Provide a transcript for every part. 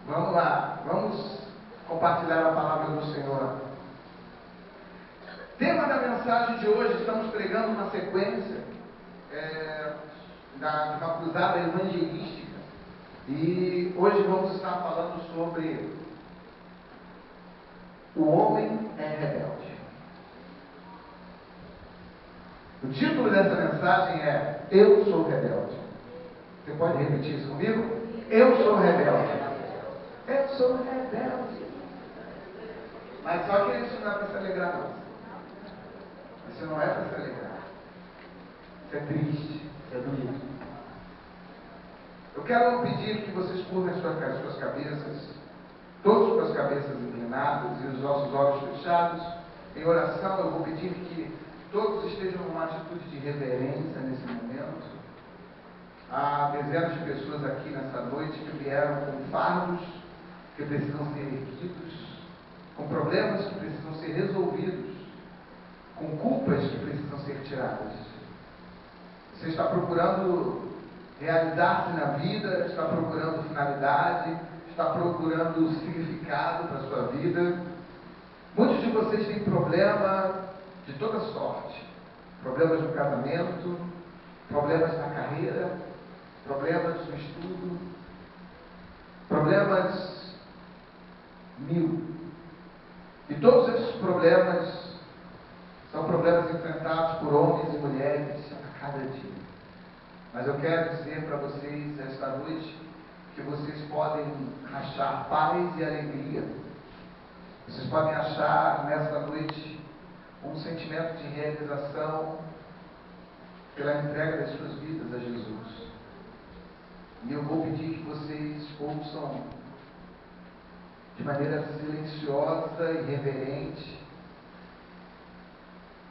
Vamos lá, vamos compartilhar a palavra do Senhor. Tema da mensagem de hoje, estamos pregando uma sequência de uma cruzada evangelística. E hoje vamos estar falando sobre o homem é rebelde. O título dessa mensagem é Eu Sou Rebelde. Você pode repetir isso comigo? Eu sou rebelde. Eu sou rebelde. Mas só que isso não é para se alegrar, não. Isso não é para se alegrar. Isso é triste. Isso é doído. Eu quero pedir que vocês curvem as suas cabeças, todos com as cabeças inclinadas e os nossos olhos fechados. Em oração, eu vou pedir que todos estejam numa atitude de reverência nesse momento. Há dezenas de pessoas aqui nessa noite que vieram com fardos que precisam ser erguidos, com problemas que precisam ser resolvidos, com culpas que precisam ser tiradas. Você está procurando realizar-se na vida, está procurando finalidade, está procurando significado para a sua vida. Muitos de vocês têm problema de toda sorte. Problemas no casamento, problemas na carreira, problemas no estudo, problemas mil. E todos esses problemas são problemas enfrentados por homens e mulheres a cada dia. Mas eu quero dizer para vocês esta noite que vocês podem achar paz e alegria. Vocês podem achar nessa noite um sentimento de realização pela entrega das suas vidas a Jesus. E eu vou pedir que vocês ouçam de maneira silenciosa e reverente,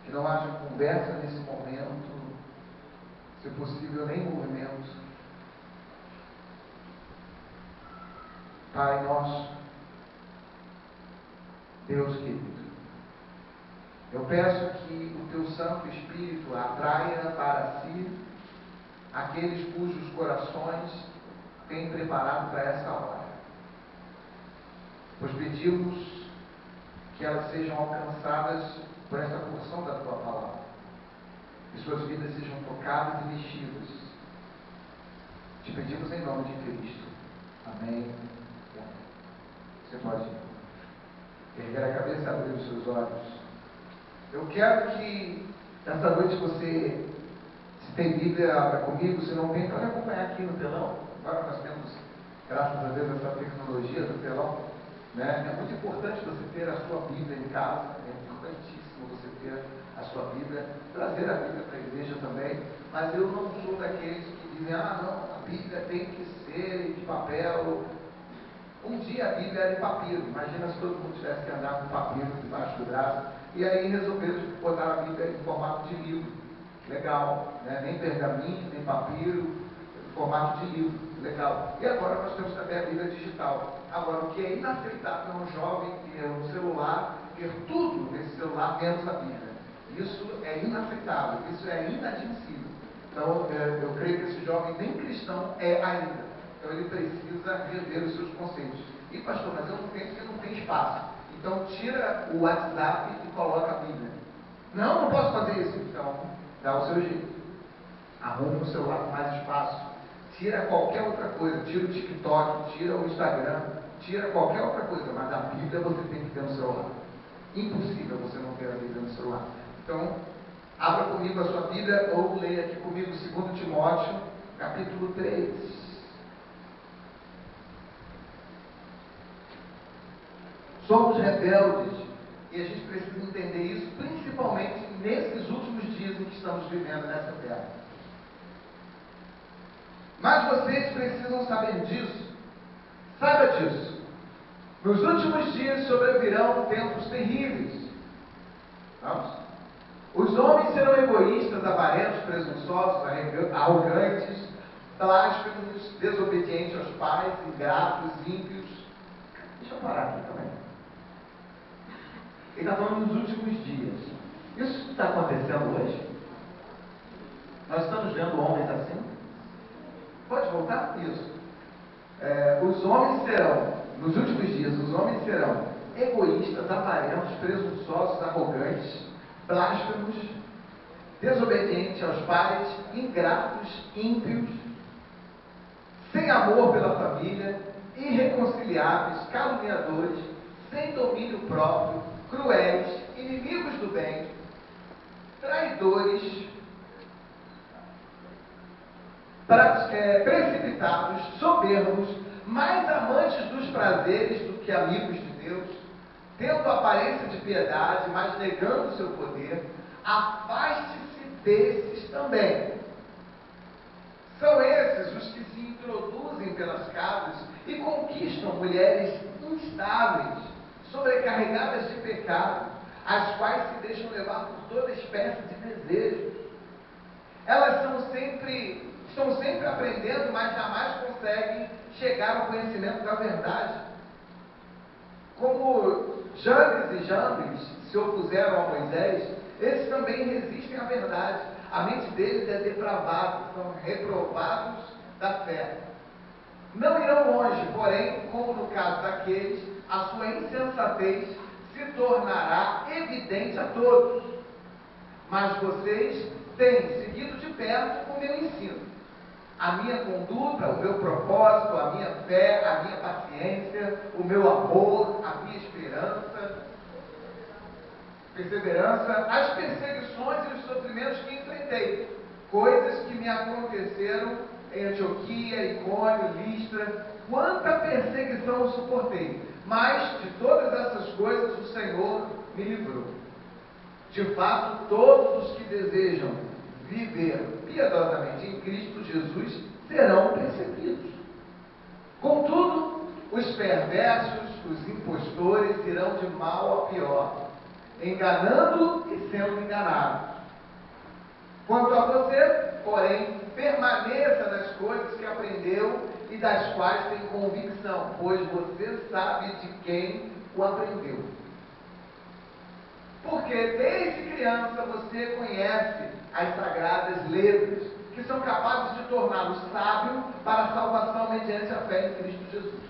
que não haja conversa nesse momento, se possível nem movimento. Pai nosso, Deus querido, eu peço que o Teu Santo Espírito atraia para si aqueles cujos corações têm preparado para essa hora. Pois pedimos que elas sejam alcançadas por essa porção da Tua palavra, que suas vidas sejam tocadas e mexidas. Te pedimos em nome de Cristo. Amém. Você pode erguer a cabeça e abrir os seus olhos. Eu quero que essa noite você, se tem Bíblia, abra comigo. Se não tem, pode acompanhar aqui no telão. Agora nós temos, graças a Deus, essa tecnologia do telão, né? É muito importante você ter a sua Bíblia em casa. É importantíssimo você ter a sua Bíblia, trazer a Bíblia para a igreja também. Mas eu não sou daqueles que dizem, não, a Bíblia tem que ser de papel. Um dia a Bíblia era em papiro. Imagina se todo mundo tivesse que andar com papiro debaixo do braço. E aí resolveram botar a Bíblia em formato de livro. Legal, né? Nem pergaminho, nem papiro, em formato de livro. Legal. E agora nós temos também a Bíblia digital. Agora, o que é inaceitável é um jovem ter um celular, ter tudo nesse celular menos a Bíblia. Isso é inaceitável, isso é inadmissível. Então, eu creio que esse jovem nem cristão é ainda. Então, ele precisa rever os seus conceitos. E, pastor, mas eu não tenho porque não tem espaço. Então, tira o WhatsApp e coloca a Bíblia. Não posso fazer isso. Então, dá o seu jeito. Arruma o celular com mais espaço. Tira qualquer outra coisa. Tira o TikTok, tira o Instagram, tira qualquer outra coisa. Mas a Bíblia você tem que ter no celular. Impossível você não ter a Bíblia no celular. Então, abra comigo a sua Bíblia ou leia aqui comigo 2 Timóteo, capítulo 3. Somos rebeldes e a gente precisa entender isso, principalmente nesses últimos dias em que estamos vivendo nessa terra. Mas vocês precisam saber disso. Saiba disso. Nos últimos dias sobrevirão tempos terríveis. Vamos? Os homens serão egoístas, avarentos, presunçosos, arrogantes, blasfemos, desobedientes aos pais, ingratos, ímpios. Deixa eu parar aqui também. Ele está falando nos últimos dias. Isso está acontecendo hoje? vendo homens assim? Pode voltar? Isso. Os homens serão, nos últimos dias, os homens serão egoístas, avarentos, presunçosos, arrogantes, blasfemos, desobedientes aos pais, ingratos, ímpios, sem amor pela família, irreconciliáveis, caluniadores, sem domínio próprio, cruéis, inimigos do bem, traidores, precipitados, soberbos, mais amantes dos prazeres do que amigos de Deus, tendo aparência de piedade, mas negando seu poder. Afaste-se desses também. São esses os que se introduzem pelas casas e conquistam mulheres instáveis, sobrecarregadas de pecado, as quais se deixam levar por toda espécie de desejos. Elas estão sempre aprendendo, mas jamais conseguem chegar ao conhecimento da verdade. Como Jambres e Jambres se opuseram a Moisés, esses também resistem à verdade. A mente deles é depravada, são reprovados da fé. Não irão longe, porém, como no caso daqueles, a sua insensatez se tornará evidente a todos. Mas vocês têm seguido de perto o meu ensino, a minha conduta, o meu propósito, a minha fé, a minha paciência, o meu amor, a minha perseverança, as perseguições e os sofrimentos que enfrentei, coisas que me aconteceram em Antioquia, Icônio, Listra. Quanta perseguição eu suportei, mas de todas essas coisas o Senhor me livrou. De fato, todos os que desejam viver piedosamente em Cristo Jesus serão perseguidos. Contudo, os perversos, os impostores irão de mal a pior, enganando e sendo enganados. Quanto a você, porém, permaneça nas coisas que aprendeu e das quais tem convicção, pois você sabe de quem o aprendeu. Porque desde criança você conhece as sagradas letras, que são capazes de torná-lo sábio para a salvação mediante a fé em Cristo Jesus.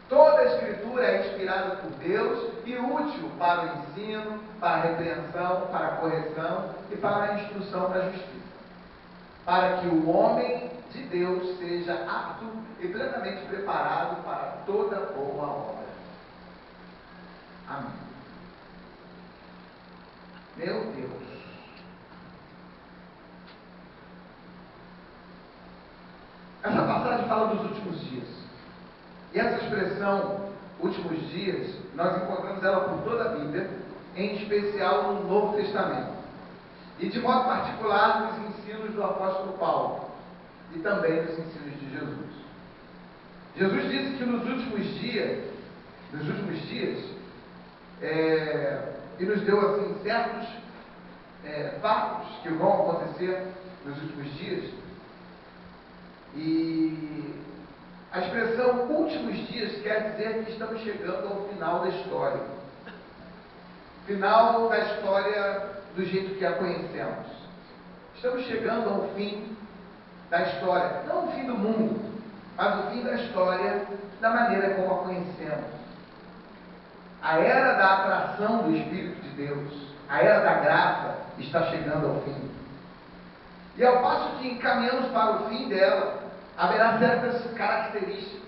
Toda a Escritura é inspirada por Deus e útil para o ensino, para a repreensão, para a correção e para a instrução da justiça, para que o homem de Deus seja apto e plenamente preparado para toda boa obra. Amém. Meu Deus. Essa passagem fala dos últimos dias. E essa expressão, últimos dias, nós encontramos ela por toda a Bíblia, em especial no Novo Testamento. E de modo particular nos ensinos do apóstolo Paulo, e também nos ensinos de Jesus. Jesus disse que nos últimos dias, e nos deu assim certos fatos que vão acontecer nos últimos dias. E a expressão últimos dias quer dizer que estamos chegando ao final da história. Final da história do jeito que a conhecemos. Estamos chegando ao fim da história, não o fim do mundo, mas o fim da história da maneira como a conhecemos. A era da atração do Espírito de Deus, a era da graça está chegando ao fim. E ao passo que encaminhamos para o fim dela, haverá certas características.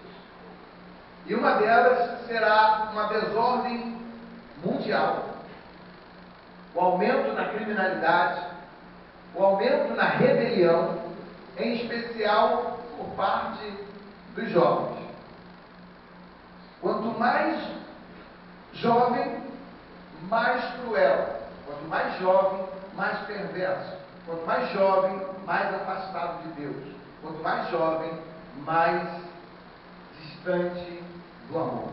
E uma delas será uma desordem mundial. O aumento na criminalidade, o aumento na rebelião, em especial por parte dos jovens. Quanto mais jovem, mais cruel. Quanto mais jovem, mais perverso. Quanto mais jovem, mais afastado de Deus. Quanto mais jovem, mais distante do amor.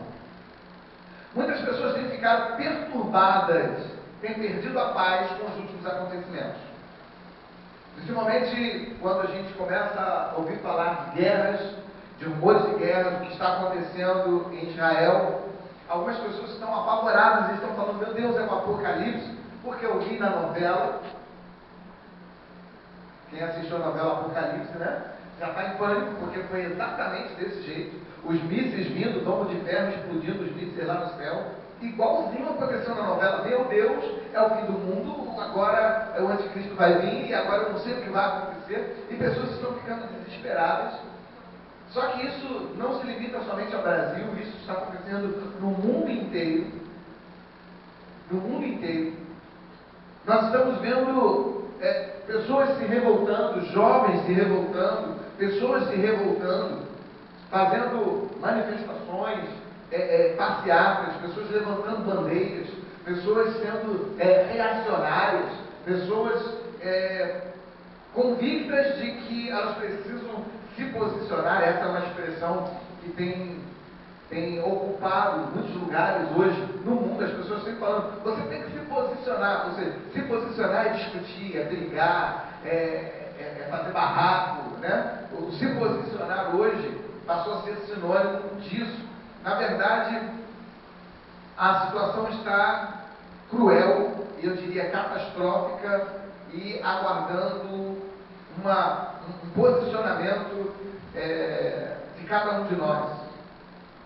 Muitas pessoas têm ficado perturbadas, têm perdido a paz com os últimos acontecimentos. Principalmente quando a gente começa a ouvir falar de guerras, de rumores de guerra, do que está acontecendo em Israel. Algumas pessoas estão apavoradas e estão falando: meu Deus, é um apocalipse, porque eu vi na novela Quem assistiu a novela Apocalipse, né? Já está em pânico, porque foi exatamente desse jeito. Os mísseis vindo, domo de ferro explodindo os mísseis lá no céu. Igualzinho aconteceu na novela. Meu Deus, é o fim do mundo, agora o anticristo vai vir e agora eu não sei o que vai acontecer. E pessoas estão ficando desesperadas. Só que isso não se limita somente ao Brasil, isso está acontecendo no mundo inteiro. No mundo inteiro. Nós estamos vendo pessoas se revoltando, jovens se revoltando, pessoas se revoltando, fazendo manifestações, passeatas, pessoas levantando bandeiras, pessoas sendo reacionárias, pessoas convictas de que elas precisam se posicionar. Essa é uma expressão que tem ocupado muitos lugares hoje no mundo. As pessoas sempre falando, você tem que se posicionar. Você se posicionar é discutir, é brigar, é fazer barraco, né? O se posicionar hoje passou a ser sinônimo disso. Na verdade, a situação está cruel, e eu diria catastrófica, e aguardando um posicionamento de cada um de nós.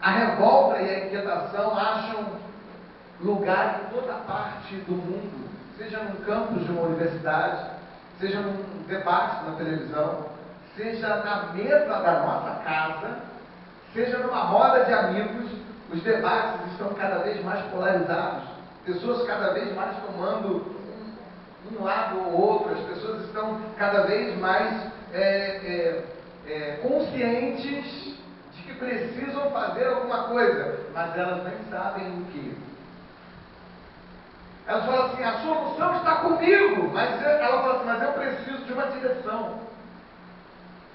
A revolta e a inquietação acham lugar em toda parte do mundo, seja num campus de uma universidade, seja num debate na televisão, seja na mesa da nossa casa, seja numa roda de amigos. Os debates estão cada vez mais polarizados, pessoas cada vez mais tomando um lado ou outro, as pessoas estão cada vez mais conscientes de que precisam fazer alguma coisa, mas elas nem sabem o que. Elas falam assim, a solução está comigo, mas ela fala assim, mas eu preciso de uma direção.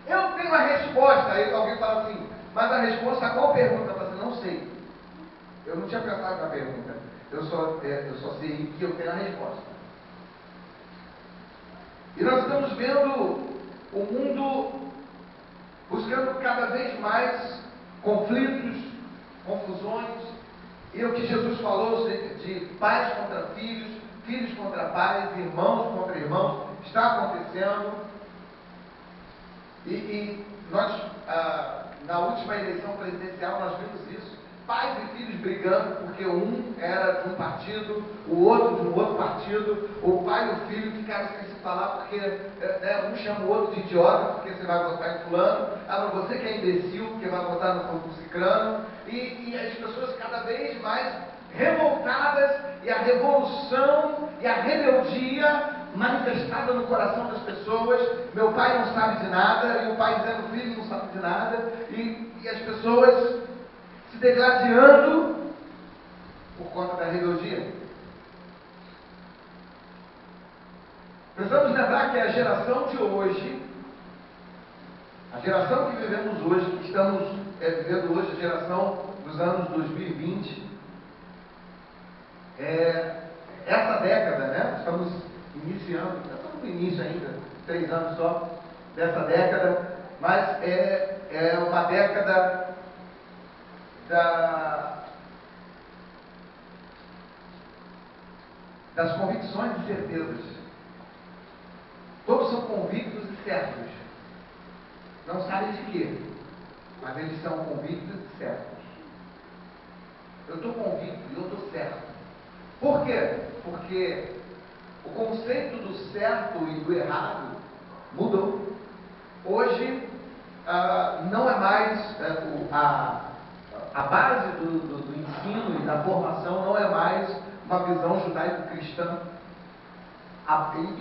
Eu tenho a resposta. Aí alguém fala assim, mas a resposta a qual pergunta? Eu falo assim, não sei. Eu não tinha pensado na pergunta. Eu só sei que eu tenho a resposta. E nós estamos vendo o mundo buscando cada vez mais conflitos, confusões. E o que Jesus falou de pais contra filhos, filhos contra pais, irmãos contra irmãos, está acontecendo. E nós, na última eleição presidencial, nós vimos isso. Pais e filhos brigando, porque um era de um partido, o outro de um outro partido. O pai e o filho ficaram sem se falar, porque um chama o outro de idiota, porque você vai votar em fulano. Você que é imbecil, porque vai votar no ciclano. E as pessoas cada vez mais revoltadas, e a revolução e a rebeldia manifestada no coração das pessoas. Meu pai não sabe de nada, e o pai dizendo, o filho não sabe de nada, e as pessoas se degladiando por conta da rebeldia. Precisamos lembrar que a geração de hoje, a geração que vivemos hoje, que estamos vivendo hoje, a geração dos anos 2020, essa década, né? Estamos iniciando, estamos no início ainda, 3 anos só dessa década, mas é uma década das convicções e certezas. Todos são convictos e certos. Não sabem de quê, mas eles são convictos e certos. Eu estou convicto e eu estou certo. Por quê? Porque o conceito do certo e do errado mudou. Hoje não é mais a base do ensino e da formação não é mais uma visão judaico-cristã.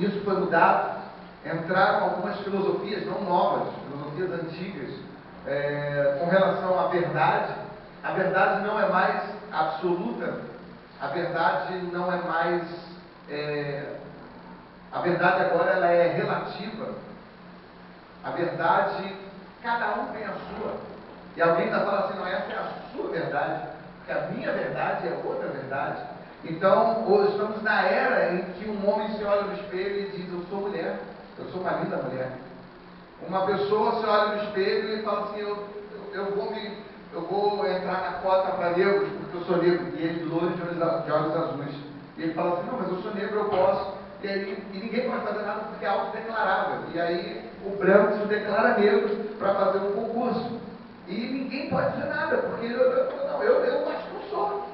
Isso foi mudado. Entraram algumas filosofias não novas, filosofias antigas, com relação à verdade. A verdade não é mais absoluta. A verdade não é mais... a verdade agora ela é relativa. A verdade, cada um tem a sua. E alguém ainda fala assim, não, essa é a sua verdade, porque a minha verdade é outra verdade. Então, hoje estamos na era em que um homem se olha no espelho e diz, eu sou mulher, eu sou uma linda mulher. Uma pessoa se olha no espelho e fala assim, eu vou entrar na cota para negros, porque eu sou negro, e ele loiro de olhos azuis. E ele fala assim, não, mas eu sou negro, eu posso. e ninguém pode fazer nada porque é autodeclarável. E aí o branco se declara negro para fazer um concurso. E ninguém pode dizer nada, porque eu acho que eu sou.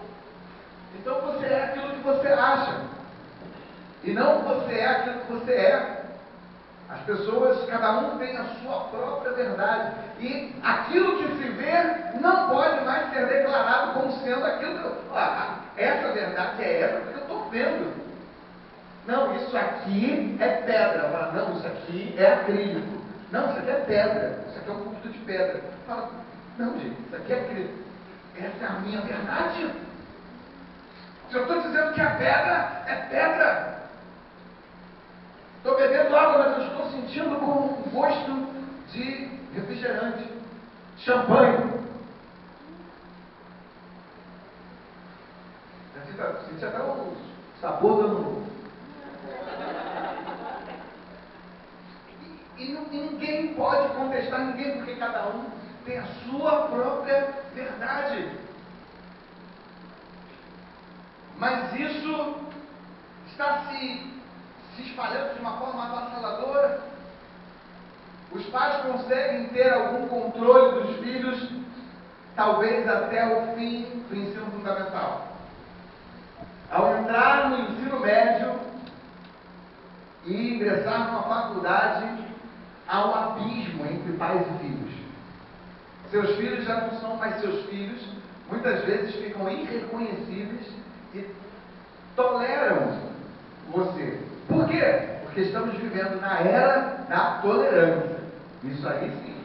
Então você é aquilo que você acha. E não você é aquilo que você é. As pessoas, cada um tem a sua própria verdade. E aquilo que se vê não pode mais ser declarado como sendo aquilo que essa verdade é essa porque eu estou vendo. Não, isso aqui é pedra. Fala, não, isso aqui é acrílico. Não, isso aqui é pedra. Isso aqui é um conjunto de pedra. Fala, não, gente, isso aqui é acrílico. Essa é a minha verdade. Se eu estou dizendo que a pedra é pedra. Estou bebendo água, mas eu estou sentindo como um gosto de refrigerante, champanhe. Senti até o sabor dando. E ninguém pode contestar ninguém, porque cada um tem a sua própria verdade. Mas isso está se espalhando de uma forma avassaladora. Os pais conseguem ter algum controle dos filhos, talvez até o fim do ensino fundamental. Ao entrar no ensino médio e ingressar numa faculdade, há um abismo entre pais e filhos. Seus filhos já não são mais seus filhos, muitas vezes ficam irreconhecíveis e toleram você. Por quê? Porque estamos vivendo na era da tolerância. Isso aí sim,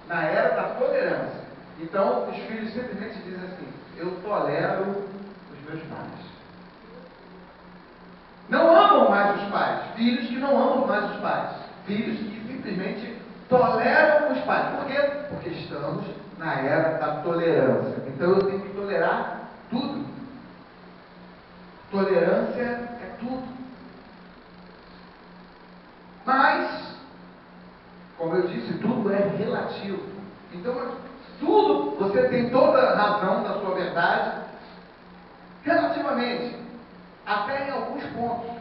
na era da tolerância. Então, os filhos simplesmente dizem assim: eu tolero os meus pais. Não amam mais os pais. Filhos que não amam mais os pais. Filhos que simplesmente toleram os pais. Por quê? Porque estamos na era da tolerância. Então, eu tenho que tolerar tudo. Tolerância é tudo. Mas, como eu disse, tudo é relativo. Então, tudo, você tem toda a razão da sua verdade, relativamente, até em alguns pontos.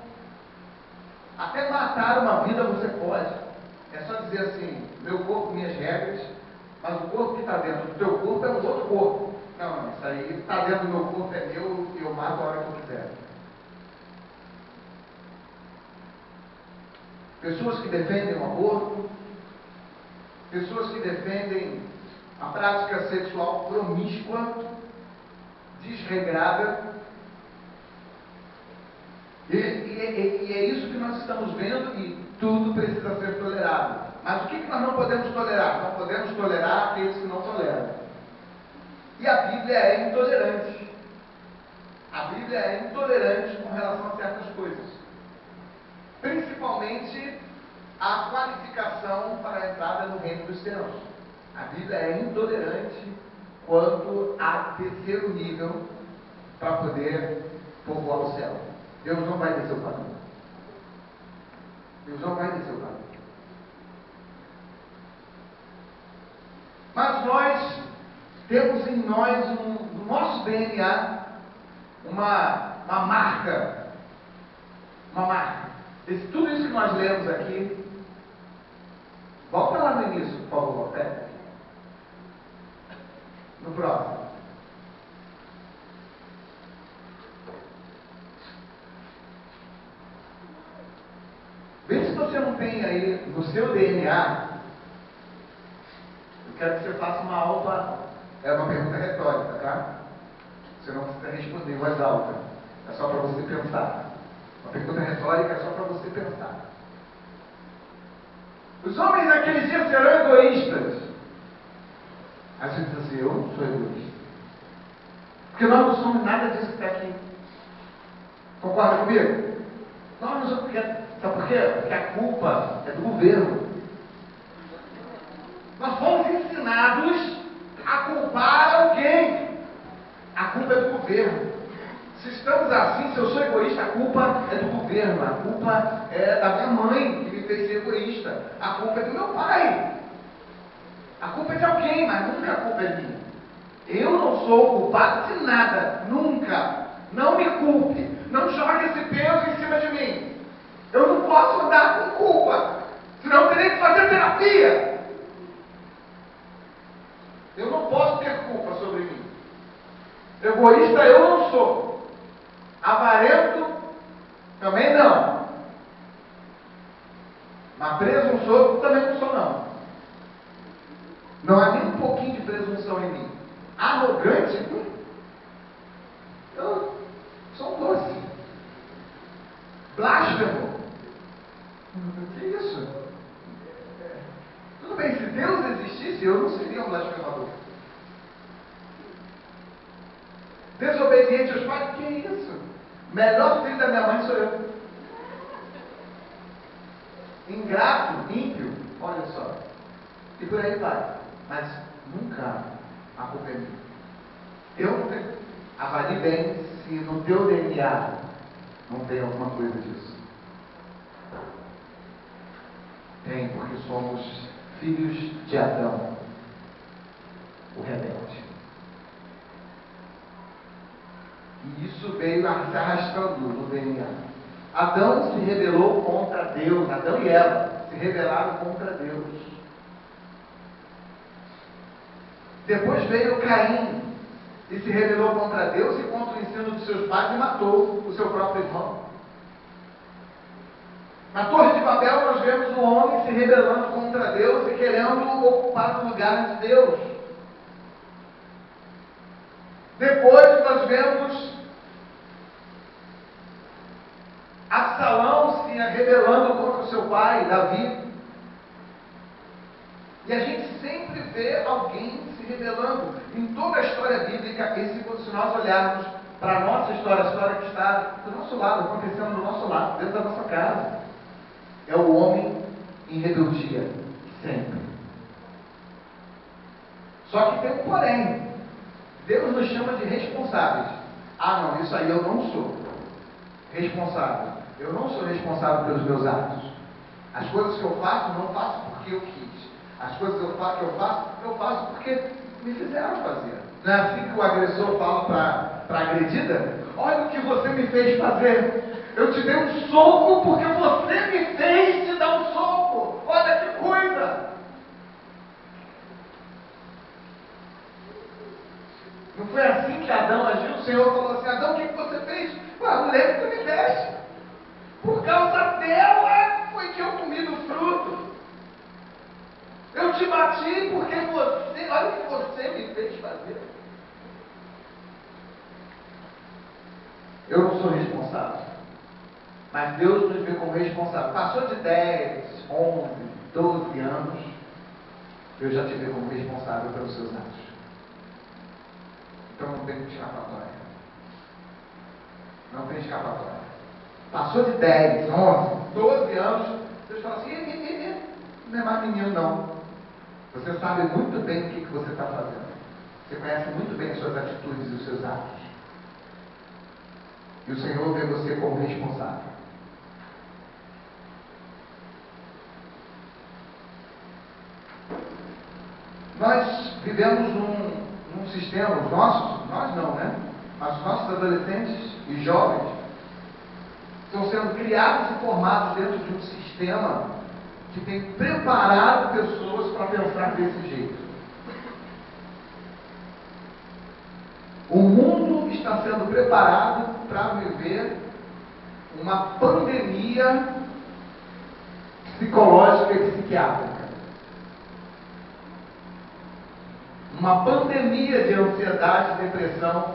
Até matar uma vida você pode. É só dizer assim: meu corpo, minhas regras, mas o corpo que está dentro do teu corpo é um outro corpo. Não, isso aí está dentro do meu corpo, é meu, e eu mato a hora que eu quiser. Pessoas que defendem o aborto, pessoas que defendem a prática sexual promíscua, desregrada. E é isso que nós estamos vendo, e tudo precisa ser tolerado. Mas o que nós não podemos tolerar? Não podemos tolerar aqueles que não toleram. E a Bíblia é intolerante. A Bíblia é intolerante com relação a certas coisas. Principalmente a qualificação para a entrada no reino dos céus. A Bíblia é intolerante quanto a terceiro nível para poder povoar o céu. Deus não vai descer o padrão. Deus não vai descer o padrão. Mas nós temos em nós, no nosso DNA, uma marca. Uma marca. Tudo isso que nós lemos aqui, volta lá no início, por favor, Pepe. No próximo. Vê se você não tem aí no seu DNA. Eu quero que você faça uma aula. É uma pergunta retórica, tá? Você não precisa responder em voz alta. É só para você pensar. Uma pergunta retórica é só para você pensar. Os homens naqueles dias serão egoístas. Aí você diz assim: eu não sou egoísta. Porque nós não somos nada disso que está aqui. Concorda comigo? Nós não somos. Sabe por quê? Porque a culpa é do governo. Nós fomos ensinados a culpar alguém. A culpa é do governo. Se estamos assim, se eu sou egoísta, a culpa é do governo. A culpa é da minha mãe, que me fez ser egoísta. A culpa é do meu pai. A culpa é de alguém, mas nunca a culpa é minha. Eu não sou culpado de nada. Nunca. Não me culpe. Não jogue esse peso em cima de mim. Eu não posso andar com culpa, senão eu terei que fazer terapia. Eu não posso ter culpa sobre mim. Egoísta eu não sou. Avarento também não. Mas presunçoso também não sou não. Não há nem um pouquinho de presunção em mim. Arrogante? Eu sou um doce. Blasfemo? Que isso? Tudo bem, se Deus existisse, eu não seria um blasfemador. Desobediente aos pais? Que isso? Melhor filho da minha mãe sou eu. Ingrato, ímpio, olha só. E por aí vai. Mas nunca a culpa é minha. Eu não tenho. Avalie bem se no teu DNA não tem alguma coisa disso. Tem, porque somos filhos de Adão, o rebelde. E isso veio se arrastando no DNA. Adão se rebelou contra Deus. Adão e Eva se rebelaram contra Deus. Depois veio Caim e se rebelou contra Deus e contra o ensino dos seus pais e matou o seu próprio irmão. Na Torre de Babel nós vemos o homem se rebelando contra Deus e querendo ocupar o lugar de Deus. Depois nós vemos Absalão se rebelando contra o seu pai, Davi. E a gente sempre vê alguém se rebelando. Em toda a história bíblica, se nós olharmos para a nossa história, a história que está do nosso lado, acontecendo do nosso lado, dentro da nossa casa, é o homem em rebeldia, sempre. Só que tem um porém. Deus nos chama de responsáveis. Ah, não, isso aí eu não sou responsável. Eu não sou responsável pelos meus atos. As coisas que eu faço, não faço porque eu quis. As coisas que eu faço porque me fizeram fazer. Não é assim que o agressor fala para a agredida? Olha o que você me fez fazer. Eu te dei um soco porque você me fez te dar um soco. Olha que coisa. Não foi assim que Adão agiu? O Senhor falou assim: Adão, o que você fez? A mulher que tu me deste. Por causa dela foi que eu comi do fruto. Eu te bati porque você, olha o que você me fez fazer. Eu não sou responsável. Mas Deus nos vê como responsável. Passou de 10, 11, 12 anos, eu já te vejo como responsável pelos seus atos. Então não tem escapatória. Não tem escapatória. Passou de 10, 11, 12 anos, Deus fala assim: não é mais menino não. Você sabe muito bem o que você está fazendo. Você conhece muito bem as suas atitudes e os seus atos. E o Senhor vê você como responsável. Nós vivemos num sistema, nós não, né? Mas os nossos adolescentes e jovens estão sendo criados e formados dentro de um sistema que tem preparado pessoas para pensar desse jeito. O mundo está sendo preparado para viver uma pandemia psicológica e psiquiátrica. Uma pandemia de ansiedade, depressão.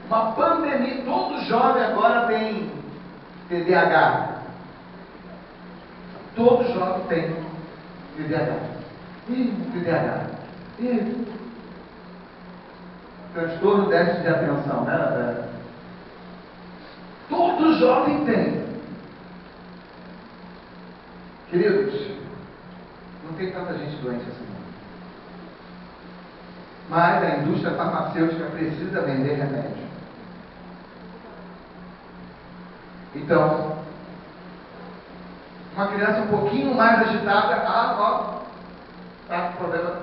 Uma pandemia. Todo jovem agora tem TDAH. Todo jovem tem TDAH. TDAH. Transtorno déficit de atenção, né? Todo jovem tem. Queridos, não tem tanta gente doente assim. Mas a indústria farmacêutica precisa vender remédio. Então, uma criança um pouquinho mais agitada, tá com problema.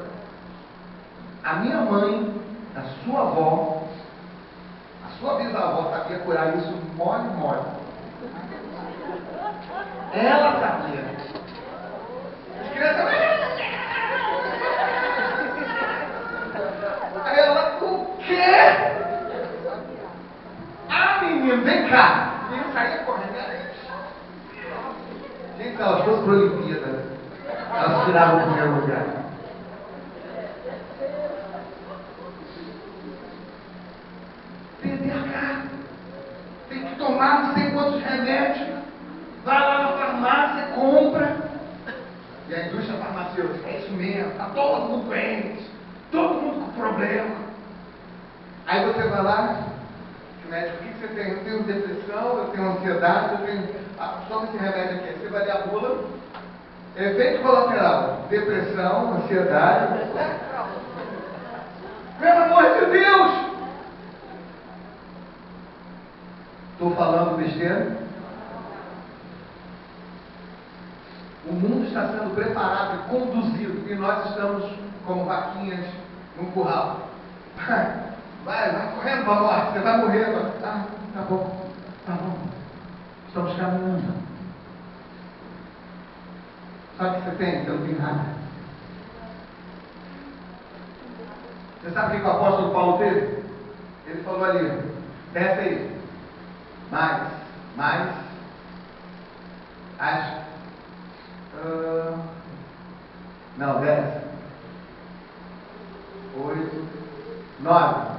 A minha mãe, a sua avó, a sua bisavó sabia curar isso mole. Ela sabia. As crianças... Aí ela, o quê? Ah, menino, vem cá. O menino saía correndo. Gente, se elas fossem para a Olimpíada, elas tiravam o primeiro lugar. TDAH. Tem que tomar não sei quantos remédios. Vai lá na farmácia, compra. E a indústria farmacêutica, é isso mesmo, está todo mundo doente, todo mundo com problema. Aí você vai lá, o médico, o que você tem? Eu tenho depressão, eu tenho ansiedade, eu tenho... toma esse remédio aqui. Você vai ler a bula, efeito colateral, depressão, ansiedade. Pelo amor de Deus! Estou falando besteira? O mundo está sendo preparado e conduzido, e nós estamos como vaquinhas num curral. Vai correndo para a morte, você vai morrer agora. Ah, tá bom. Estamos caminhando. Sabe o que você tem? Você não tem nada. Você sabe o que o apóstolo Paulo teve? Ele falou ali, desce aí. Mais. Acho. Não, 10. 8. 9.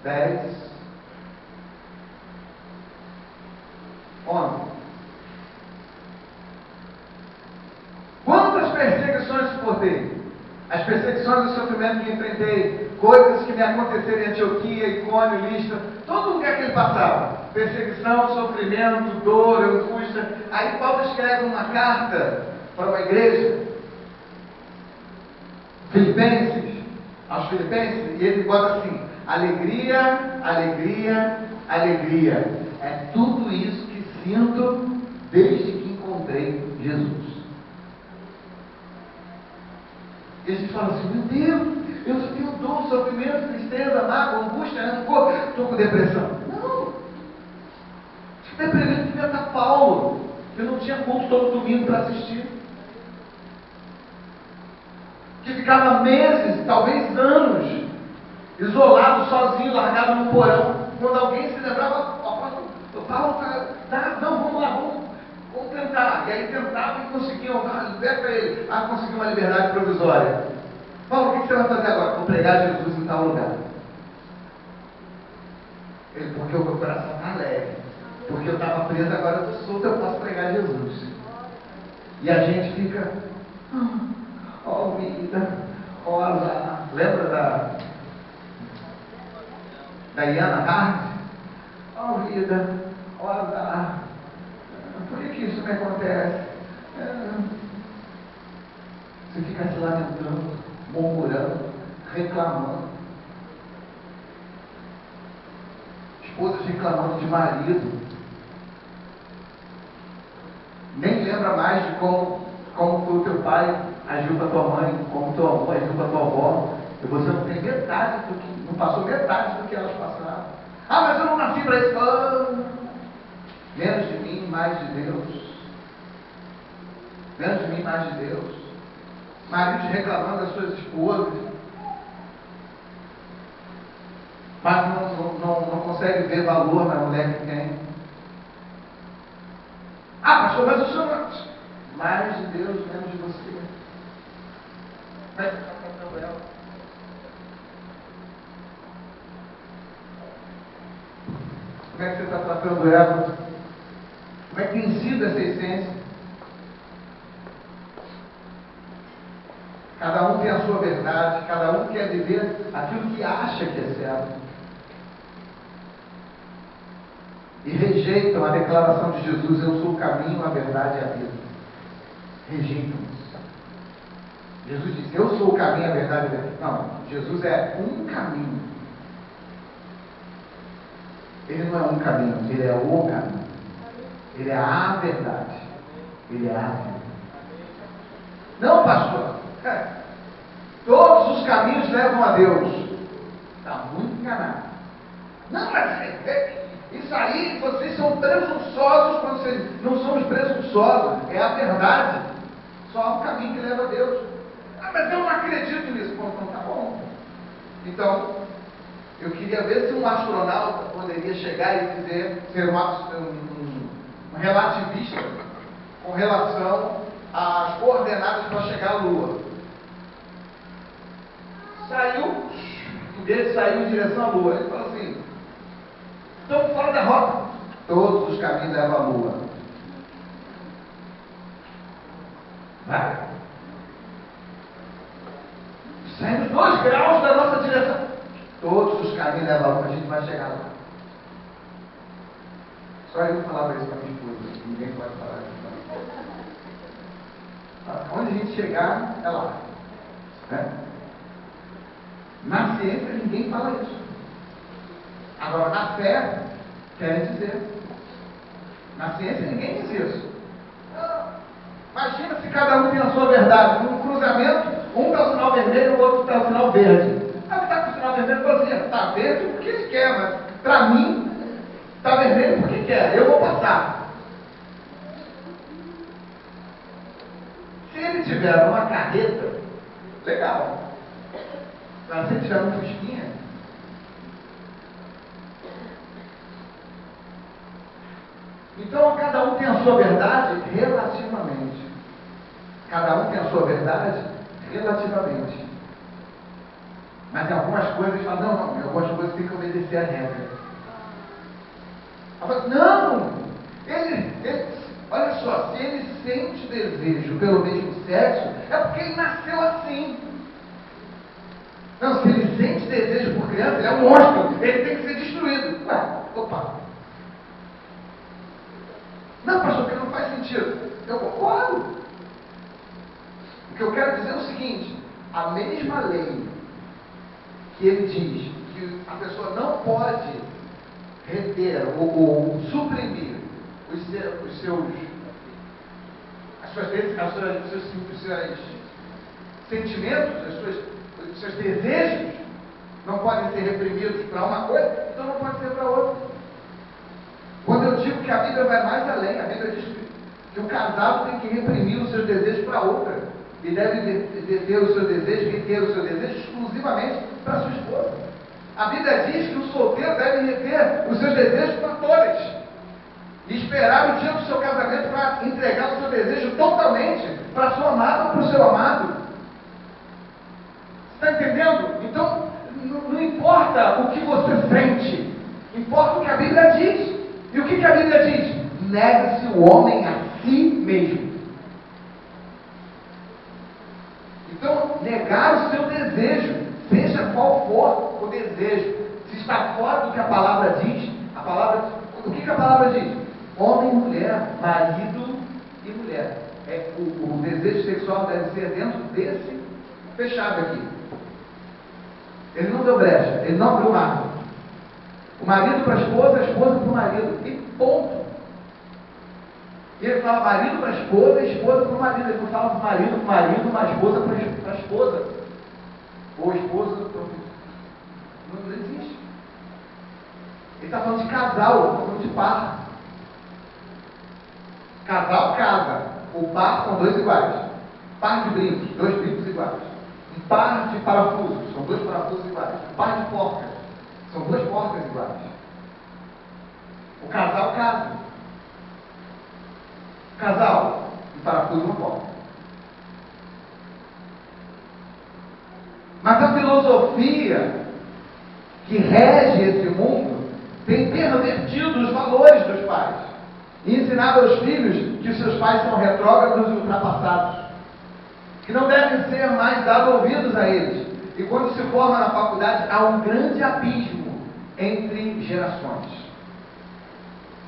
10. 11. Quantas perseguições suportei? As perseguições e o sofrimento que enfrentei, coisas que me aconteceram em Antioquia, Icônio, Listra, todo lugar que ele passava, perseguição, sofrimento, dor, angústia. Aí Paulo escreve uma carta para uma igreja, aos Filipenses, e ele bota assim: alegria, alegria, alegria. É tudo isso que sinto desde que encontrei Jesus. E a gente fala assim: meu Deus, eu só tenho dor, sofrimento, tristeza, mágoa, angústia, rancor, estou com depressão. Não. Deprimido devia estar Paulo, que não tinha culto todo domingo para assistir. Que ficava meses, talvez anos, isolado, sozinho, largado no porão. Quando alguém se lembrava, Paulo, não, vamos lá, vamos tentar. E aí tentavam e conseguiam, liberta ele. Conseguiu uma liberdade provisória. Paulo, o que você vai fazer agora? Vou pregar Jesus em tal lugar. Ele, porque o meu coração está leve. Porque eu estava preso, agora eu estou solto, eu posso pregar Jesus. E a gente fica, ó vida, ó azar. Lembra da Iana Hart? Ó vida, ó azar. Por que isso me acontece? Você fica se lamentando, murmurando, reclamando. Esposas reclamando de marido. Nem lembra mais de como foi o teu pai agiu com a tua mãe, como teu avô agiu com a tua avó. E você não tem metade do que, não passou metade do que elas passaram. Mas eu não nasci para isso. Menos de mim, mais de Deus. Menos de mim, mais de Deus. Maridos reclamando das suas esposas. Mas não consegue ver valor na mulher que tem. Pastor, mas o senhor não... Mais de Deus, menos de você. Como é que você está tratando ela? Como é que você está tratando ela? Como é que tem sido essa essência? Cada um tem a sua verdade, cada um quer viver aquilo que acha que é certo. E rejeitam a declaração de Jesus: eu sou o caminho, a verdade e a vida. Rejeitam isso. Jesus disse: eu sou o caminho, a verdade e a vida. Não, Jesus é um caminho. Ele não é um caminho, ele é o caminho. Ele é a verdade. Ele é a vida. Não, pastor. Todos os caminhos levam a Deus. Está muito enganado. Não, mas isso aí, vocês são presunçosos quando vocês não somos presunçosos. É a verdade. Só há um caminho que leva a Deus. Ah, mas eu não acredito nisso. Bom, então tá bom. Então, eu queria ver se um astronauta poderia chegar e dizer, ser um relativista com relação às coordenadas para chegar à Lua. Saiu, o dele saiu em direção à Lua. Ele falou assim: estão fora da rota. Todos os caminhos levam à Lua. Vai. Saímos 2 graus da nossa direção. Todos os caminhos levam à Lua. A gente vai chegar lá. Só eu falava isso para minha esposa. Ninguém pode falar isso. Onde a gente chegar, é lá. Né? Na ciência, ninguém fala isso. Agora, na fé, querem dizer. Na ciência, ninguém diz isso. Imagina se cada um tem a sua verdade. Num cruzamento, um está o sinal vermelho, o outro está o sinal verde. Ah, que está com o sinal vermelho, você está verde porque ele quer, mas para mim, está vermelho porque quer. Eu vou passar. Se ele tiver uma carreta, legal. Mas se ele tiver um fusquinha, então cada um tem a sua verdade relativamente. Cada um tem a sua verdade relativamente. Mas em algumas coisas fala, não, em algumas coisas tem que obedecer a regra. Falo, não! Olha só, se ele sente desejo pelo mesmo sexo, é porque ele nasceu assim. Não, se ele sente desejo por criança, ele é um monstro, ele tem que ser destruído. Ué, opa! Não, pastor, porque não faz sentido. Eu concordo. O que eu quero dizer é o seguinte: a mesma lei que ele diz que a pessoa não pode reter ou suprimir os seus sentimentos, os seus desejos, não podem ser reprimidos para uma coisa, então não pode ser para outra. Quando eu digo que a Bíblia vai mais além, a Bíblia diz que o casado tem que reprimir os seus desejos para outra. E deve ter o seu desejo, reter o seu desejo exclusivamente para sua esposa. A Bíblia diz que o solteiro deve reter os seus desejos para todas. E esperar o dia do seu casamento para entregar o seu desejo totalmente para a sua amada ou para o seu amado. Está entendendo? Então, não importa o que você sente, importa o que a Bíblia diz. E o que a Bíblia diz? Nega-se o homem a si mesmo. Então, negar o seu desejo, seja qual for o desejo, se está fora do que a palavra diz, o que a palavra diz? Homem e mulher, marido e mulher. O desejo sexual deve ser dentro desse fechado aqui. Ele não deu brecha, ele não abriu margem. O marido para a esposa para o marido. E ponto. E ele fala marido para a esposa e esposa para o marido. Ele não fala marido para o marido, uma esposa para a esposa. Ou esposa para o... Não existe. Ele está falando de casal, está falando de par. Casal casa. O par são 2 iguais. Par de brincos, 2 brincos iguais. Um par de parafusos, são 2 parafusos iguais. Um par de porcas, são 2 porcas iguais. O casal casa. Casal e parafuso não porca. Mas a filosofia que rege esse mundo tem pervertido os valores dos pais e ensinado aos filhos que os seus pais são retrógrados e ultrapassados, que não devem ser mais dados ouvidos a eles. E quando se forma na faculdade, há um grande abismo entre gerações.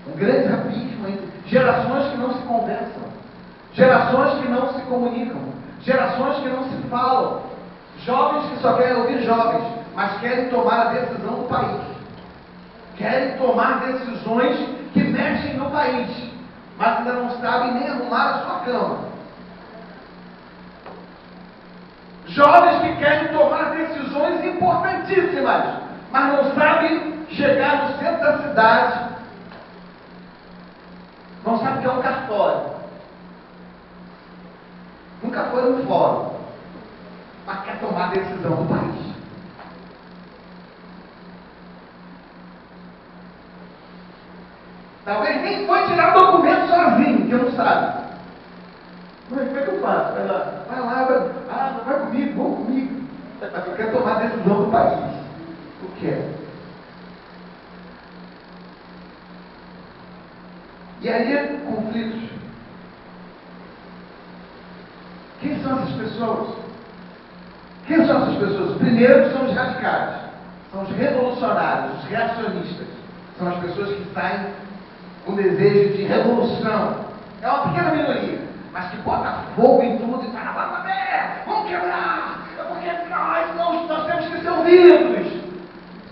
Um grande abismo entre gerações que não se conversam, gerações que não se comunicam, gerações que não se falam, jovens que só querem ouvir jovens, mas querem tomar a decisão do país, querem tomar decisões que mexem no país, mas ainda não sabem nem arrumar a sua cama. Jovens que querem tomar decisões importantíssimas, mas não sabem chegar no centro da cidade, não sabe o que é um cartório, nunca foi num fórum, mas quer tomar a decisão do país. Talvez nem foi tirar o documento sozinho, que não sabe. Mas como é que eu faço? Vai lá, não vai comigo, vou comigo. Mas eu quero tomar a decisão do país. O que é? E aí, conflitos. Quem são essas pessoas? Quem são essas pessoas? Primeiro são os radicais, são os revolucionários, os reacionistas. São as pessoas que saem com desejo de revolução. É uma pequena minoria, mas que bota fogo em tudo e fala, vamos quebrar, porque nós temos que ser ouvidos.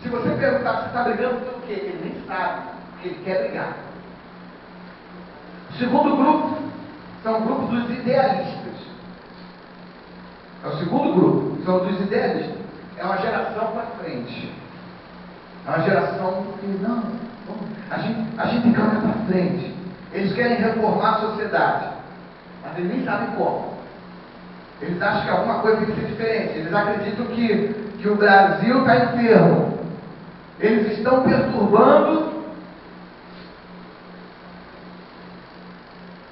Se você perguntar se você está brigando pelo quê, ele nem sabe, porque ele quer brigar. O segundo grupo são o grupo dos idealistas. É o segundo grupo, são os idealistas. É uma geração para frente. É uma geração que não, a gente tem que olhar para frente. Eles querem reformar a sociedade, mas eles nem sabem como. Eles acham que alguma coisa tem que ser diferente. Eles acreditam que o Brasil está enfermo. Eles estão perturbando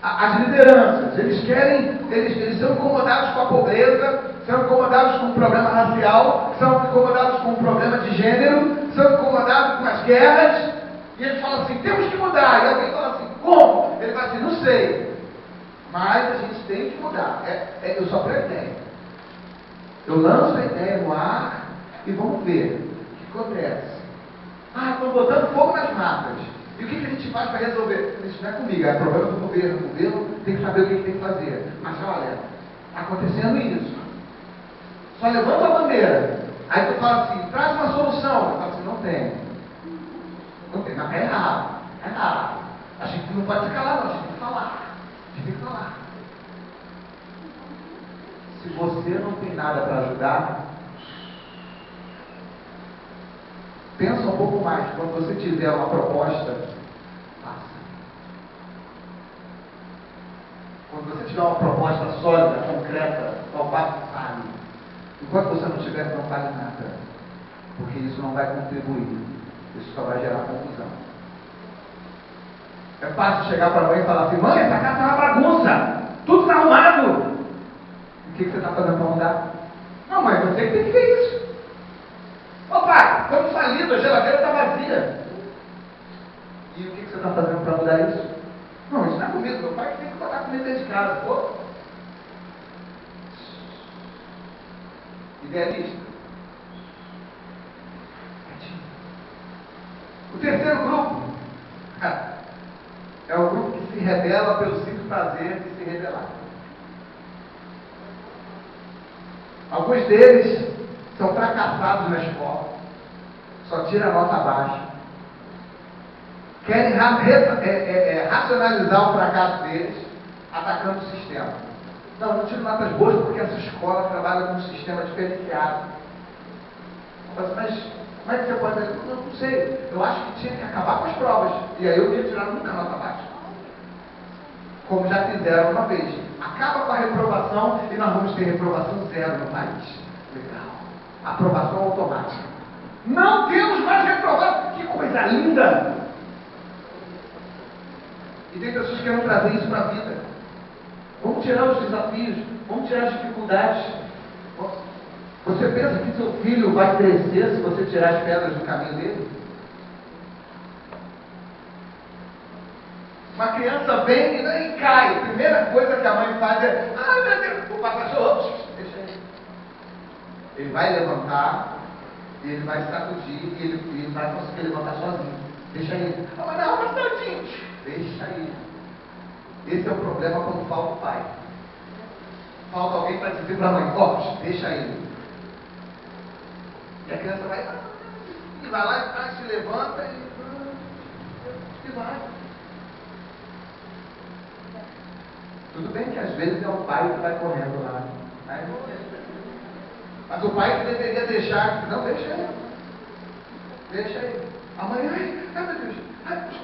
as lideranças. Eles são incomodados com a pobreza, são incomodados com o problema racial, são incomodados com o problema de gênero, são incomodados com as guerras, e eles falam assim, temos que mudar. E alguém fala assim, como? Ele fala assim, não sei, mas a gente tem que mudar. Eu só pretendo. Eu lanço a ideia no ar e vamos ver o que acontece. Estão botando fogo nas matas. E o que a gente faz para resolver? Isso não é comigo, é problema do governo. O governo tem que saber o que tem que fazer. Mas olha, está acontecendo isso. Só levanta a bandeira. Aí tu fala assim, traz uma solução. Eu falo assim, não tem. Não tem, mas é errado. É errado. A gente não pode se calar, não. A gente tem que falar. A gente tem que falar. Se você não tem nada para ajudar, pensa um pouco mais. Quando você tiver uma proposta, faça. Quando você tiver uma proposta sólida, concreta, palpável, fale. Enquanto você não tiver, não fale nada. Porque isso não vai contribuir. Isso só vai gerar confusão. É fácil chegar para a mãe e falar assim, mãe, essa casa está uma bagunça. Tudo está arrumado. O que você está fazendo para mudar? Não, mãe, você que tem que ver isso. Ô pai, estamos falidos, a geladeira está vazia. E o que você está fazendo para mudar isso? Não, isso não é comigo, meu pai que tem que botar comida dentro de casa. Pô. Idealista. O terceiro grupo é o grupo que se rebela pelo simples prazer de se rebelar. Alguns deles são fracassados na escola, só tiram a nota baixa, querem racionalizar o fracasso deles, atacando o sistema. Não, eu não tiro notas boas porque essa escola trabalha com um sistema diferenciado. Mas como é que você pode dizer? Não sei, eu acho que tinha que acabar com as provas, e aí eu ia tirar nunca nota baixa. Como já fizeram uma vez. Acaba com a reprovação e nós vamos ter reprovação zero no país. Legal. Aprovação automática. Não temos mais reprovação. Que coisa linda! E tem pessoas que querem trazer isso para a vida. Vamos tirar os desafios, vamos tirar as dificuldades. Você pensa que seu filho vai crescer se você tirar as pedras do caminho dele? Uma criança vem e cai. A primeira coisa que a mãe faz é, meu Deus, vou passar de deixa ele. Ele vai levantar, e ele vai sacudir, e ele vai conseguir levantar sozinho. Deixa ele. Mas não, mas tadinho. Deixa ele. Esse é o problema quando falta o pai. Falta alguém para dizer para a mãe, deixa ele. E a criança vai lá e traz, se levanta e vai. Tudo bem que às vezes é o pai que vai correndo lá. Mas o pai que deveria deixar, não, deixa ele. Deixa ele. Amanhã, ai meu Deus,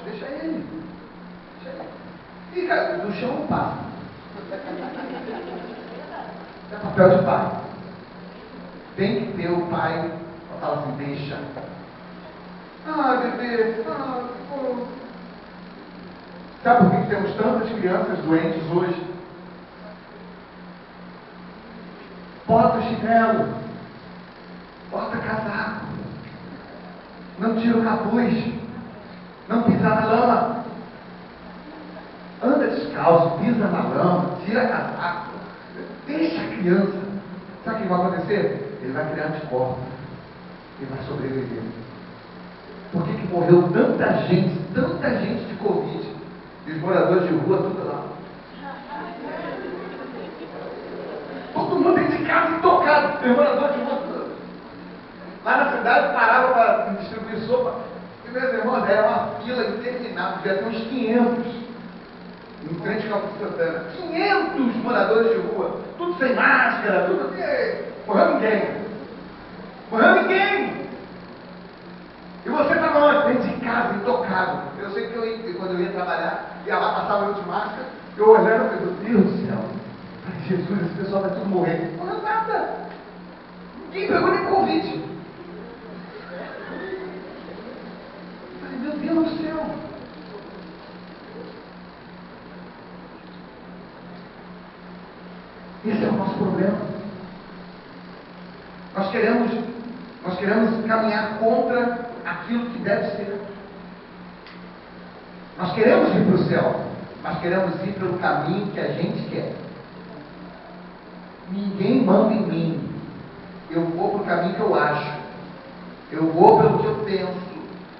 deixa ele. E cara, do chão não passa. É papel de pai. Tem que ter o pai para falar assim, deixa. Bebê, pô. Sabe por que temos tantas crianças doentes hoje? Bota o chinelo, bota casaco, não tira o capuz, não pisa na lama, anda descalço, pisa na lama, tira casaco, deixa a criança. Sabe o que vai acontecer? Ele vai criar anticorpos, ele vai sobreviver. Por que morreu tanta gente de Covid? E os moradores de rua, tudo lá. Todo mundo dentro de casa intocado. Os moradores de rua. Lá na cidade parava para distribuir sopa. E meus irmãos, era uma fila interminável. Devia ter uns 500. Em frente ao Campo Santana. 500 moradores de rua. Tudo sem máscara. Tudo. Morreu ninguém. Morreu ninguém. E você estava onde? Dentro de casa, intocado. Eu sei que quando eu ia trabalhar, ia lá, passava eu de máscara, eu olhando e falei, meu Deus do céu, ai, Jesus, esse pessoal vai tudo morrer. Não morreu nada. Ninguém pegou nem Covid. Eu falei, meu Deus do céu. Esse é o nosso problema. Nós queremos caminhar contra aquilo que deve ser. Nós queremos ir para o céu, mas queremos ir pelo caminho que a gente quer. Ninguém manda em mim. Eu vou para o caminho que eu acho. Eu vou pelo que eu penso.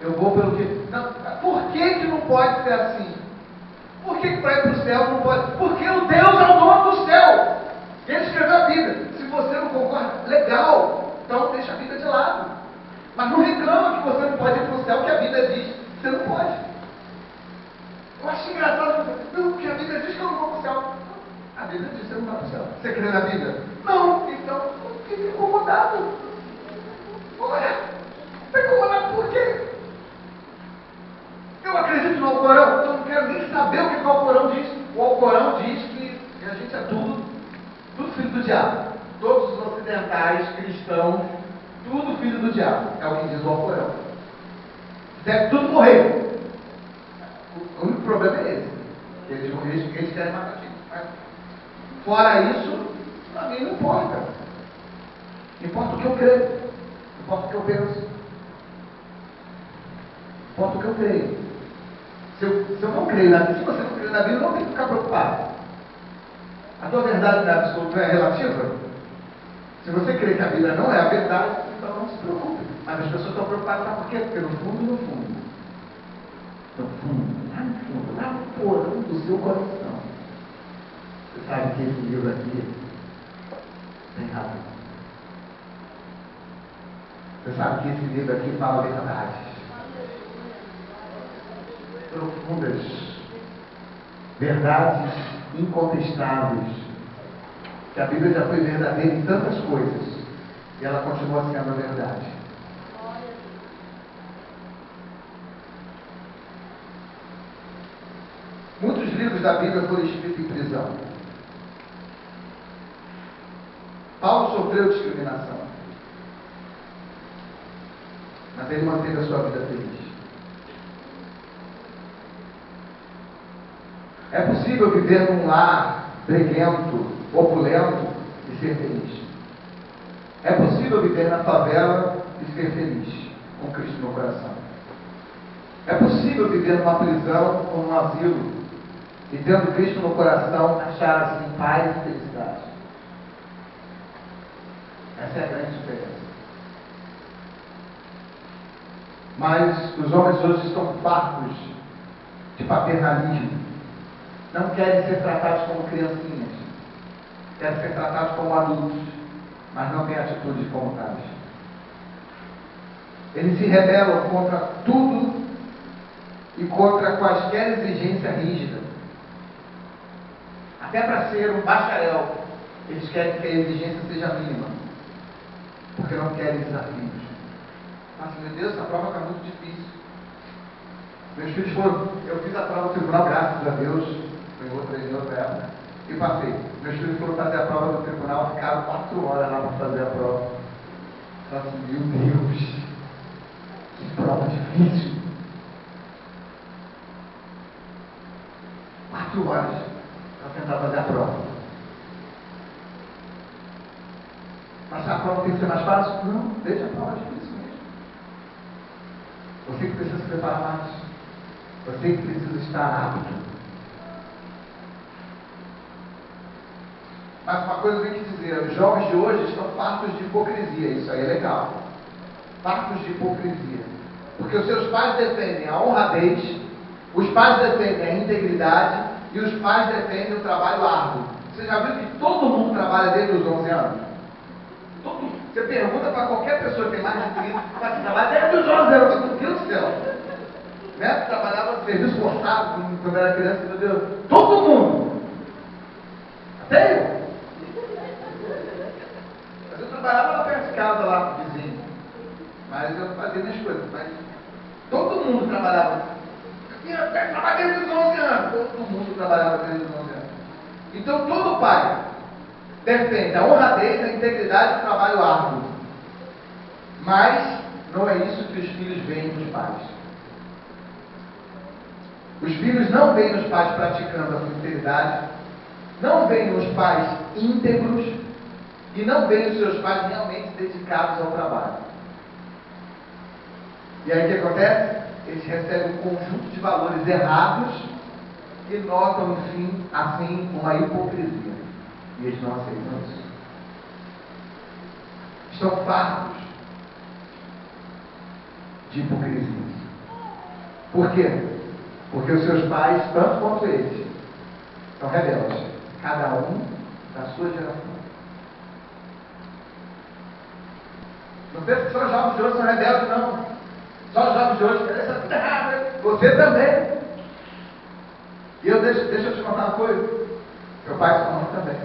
Eu vou pelo que... Não, por que não pode ser assim? Por que para ir para o céu não pode? Porque o Deus é o dono do céu. Ele escreveu a Bíblia. Se você não concorda, legal. Então deixa a Bíblia de lado. Mas não reclama que você não pode ir para o céu, que a Bíblia diz que você não pode. Eu acho engraçado você, não, porque a Bíblia diz que eu não vou para o céu. A Bíblia diz que você não vai para o céu. Você crê na Bíblia? Não, então fica incomodado. Olha, está incomodado por quê? Eu acredito no Alcorão, eu não quero nem saber o que o Alcorão diz. O Alcorão diz que a gente é tudo filho do diabo. Todos os ocidentais, cristãos, tudo filho do diabo. É o que diz o Alcorão. Deve tudo morrer. O único problema é esse. Eles querem matar a gente. Mas, fora isso, para mim não importa. Não importa o que eu creio. Não importa o que eu penso. Não importa o que eu creio. Se eu não creio na Bíblia, se você não crê na Bíblia, não tem que ficar preocupado. A tua verdade não é absoluta, não é relativa? Se você crê que a Bíblia não é a verdade, então não se preocupe. Mas as pessoas estão preocupadas, sabe por quê? Porque no fundo, lá no porão do seu coração, você sabe que esse livro aqui tem razão. Você sabe que esse livro aqui fala verdades. Profundas. Verdades incontestáveis. Que a Bíblia já foi verdadeira em tantas coisas. E ela continua sendo a verdade. Muitos livros da Bíblia foram escritos em prisão. Paulo sofreu discriminação. Mas ele manteve a sua vida feliz. É possível viver num lar breguento, opulento e ser feliz. É possível viver na favela e ser feliz, com Cristo no coração. É possível viver numa prisão ou num asilo e, tendo Cristo no coração, achar assim paz e felicidade. Essa é a grande diferença. Mas os homens hoje estão fartos de paternalismo. Não querem ser tratados como criancinhas. Querem ser tratados como adultos, mas não têm atitude como tais. Eles se rebelam contra tudo e contra quaisquer exigência rígida. Até para ser um bacharel, eles querem que a exigência seja mínima, porque não querem desafios. Mas, meu Deus, essa prova está muito difícil. Meus filhos foram, eu fiz a prova do tribunal, graças a Deus, foi em outra época, e passei. Meus filhos foram fazer a prova do tribunal, ficaram 4 horas lá para fazer a prova. Eu falei assim, meu Deus, que prova difícil. 4 horas para tentar fazer a prova. Passar a prova tem que ser mais fácil? Não, deixa a prova difícil mesmo. Você que precisa se preparar mais. Você que precisa estar apto. Mas uma coisa eu tenho que dizer, os jovens de hoje estão fartos de hipocrisia, isso aí é legal. Fartos de hipocrisia. Porque os seus pais defendem a honradez, os pais defendem a integridade e os pais defendem o trabalho árduo. Você já viu que todo mundo trabalha desde os 11 anos? Todo mundo. Você pergunta para qualquer pessoa que tem mais de 30, mas que trabalha desde os 11 anos, meu Deus do céu. Né? Trabalhava no serviço forçado quando era criança, meu Deus. Todo mundo. Até eu. Mas eu trabalhava lá perto de casa, lá com o vizinho. Mas eu fazia minhas coisas. Mas todo mundo trabalhava. Eu trabalhei desde os 11 anos. Todo mundo trabalhava desde os 11 anos. Então todo pai defende a honradez, a integridade e o trabalho árduo. Mas não é isso que os filhos veem nos pais. Os filhos não veem os pais praticando a sinceridade, não veem os pais íntegros e não veem os seus pais realmente dedicados ao trabalho. E aí o que acontece? Eles recebem um conjunto de valores errados e notam, enfim, assim, uma hipocrisia. E eles não aceitam isso. Estão fartos de hipocrisia. Por quê? Porque os seus pais, tanto quanto eles, são rebeldes. Cada um da sua geração. Não pensa que só os jovens de hoje são rebeldes, não. Só os jovens de hoje querem essa vida errada. Você também. E deixa eu te contar uma coisa. Meu pai e sua mãe também.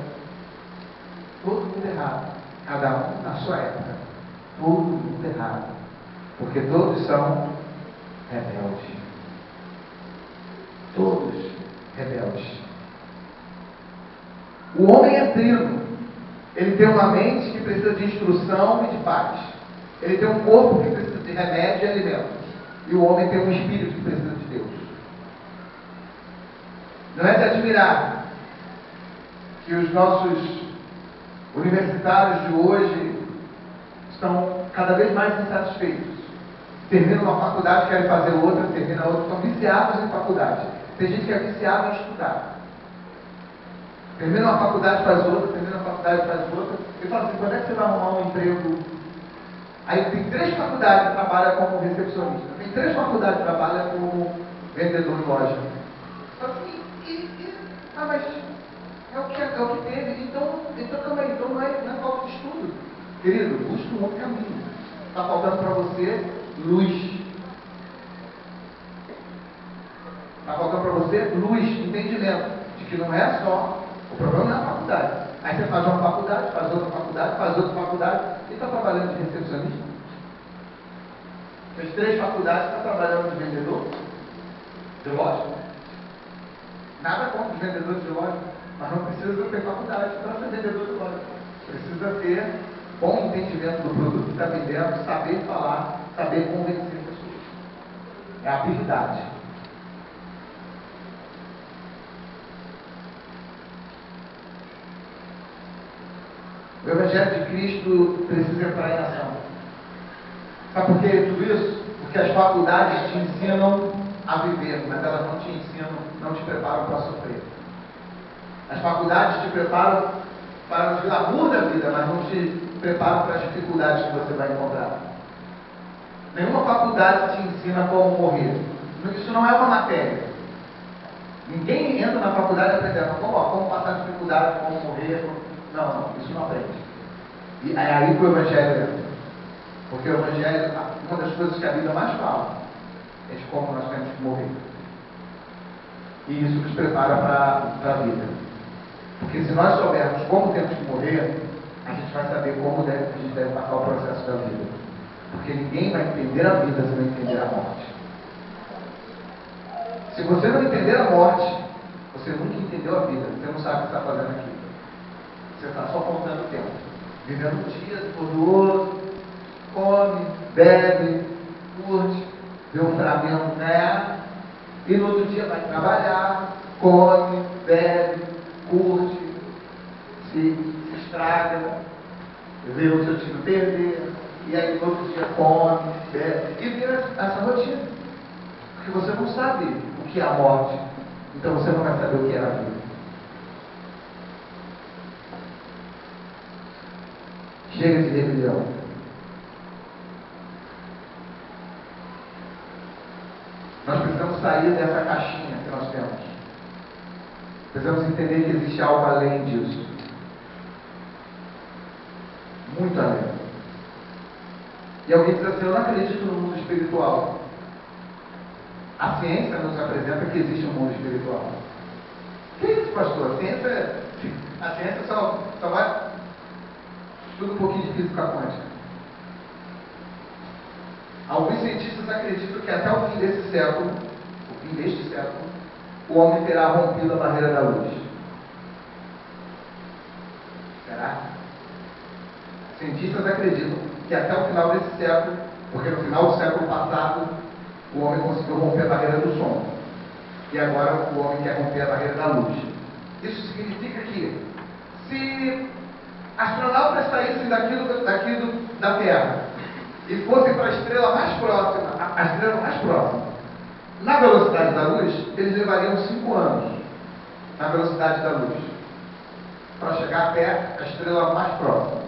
Todo mundo errado. Cada um na sua época. Todo mundo errado. Porque todos são rebeldes. Todos rebeldes. O homem é trino. Ele tem uma mente que precisa de instrução e de paz. Ele tem um corpo que precisa de remédio e alimento. E o homem tem um espírito que precisa de Deus. Não é de admirar que os nossos universitários de hoje estão cada vez mais insatisfeitos. Terminam uma faculdade, querem fazer outra, terminam outra, estão viciados em faculdade. Tem gente que é viciada em estudar. Termina uma faculdade, faz outra, termina uma faculdade, faz outra. E fala assim, quando é que você vai arrumar um emprego? Aí tem 3 faculdades que trabalham como recepcionista. Tem 3 faculdades que trabalham como vendedor em loja. Assim, mas é o que teve. Então calma aí, então não é falta de estudo. Querido, busca um outro caminho. Está faltando para você luz. Está faltando para você luz, entendimento, de que não é só, o problema não é a faculdade. Aí você faz uma faculdade, faz outra faculdade, faz outra faculdade, e está trabalhando de recepcionista. Fez 3 faculdades, está trabalhando de vendedor, de loja. Nada contra os vendedores de loja, mas não precisa ter faculdade para ser vendedor de loja. Precisa ter bom entendimento do produto que está vendendo, saber falar, saber convencer pessoas. É habilidade. O Evangelho de Cristo precisa entrar em ação. Sabe por que tudo isso? Porque as faculdades te ensinam a viver, mas elas não te ensinam, não te preparam para sofrer. As faculdades te preparam para o glamour da vida, mas não te preparam para as dificuldades que você vai encontrar. Nenhuma faculdade te ensina como morrer. Isso não é uma matéria. Ninguém entra na faculdade aprendendo como passar dificuldade, como morrer. Não, isso não aprende. E é aí que o Evangelho entra. Porque o Evangelho, uma das coisas que a Bíblia mais fala, é de como nós temos que morrer. E isso nos prepara para a vida. Porque se nós soubermos como temos que morrer, a gente vai saber como a gente deve passar o processo da vida. Porque ninguém vai entender a vida se não entender a morte. Se você não entender a morte, você nunca entendeu a vida. Você não sabe o que está fazendo aqui. Você está só contando o tempo. Vivendo um dia, depois do outro. Come, bebe, curte, vê um Flamengo ganhar. E no outro dia vai trabalhar, come, bebe, curte, se estraga, vê o seu time perder. E aí no outro dia come, bebe. E vira essa rotina. Porque você não sabe o que é a morte. Então você não vai saber o que é a vida. Chega de rebelião. Nós precisamos sair dessa caixinha que nós temos. Precisamos entender que existe algo além disso. Muito além. E alguém diz assim: eu não acredito no mundo espiritual. A ciência nos apresenta que existe um mundo espiritual. Que isso, pastor? A ciência só vai... Estuda um pouquinho de física quântica. Alguns cientistas acreditam que até o fim desse século, o homem terá rompido a barreira da luz. Será? Cientistas acreditam que até o final desse século, porque no final do século passado, o homem conseguiu romper a barreira do som. E agora o homem quer romper a barreira da luz. Isso significa que, se astronautas saíssem daqui da Terra e fossem para a estrela mais próxima, na velocidade da luz, eles levariam 5 anos na velocidade da luz para chegar até a estrela mais próxima.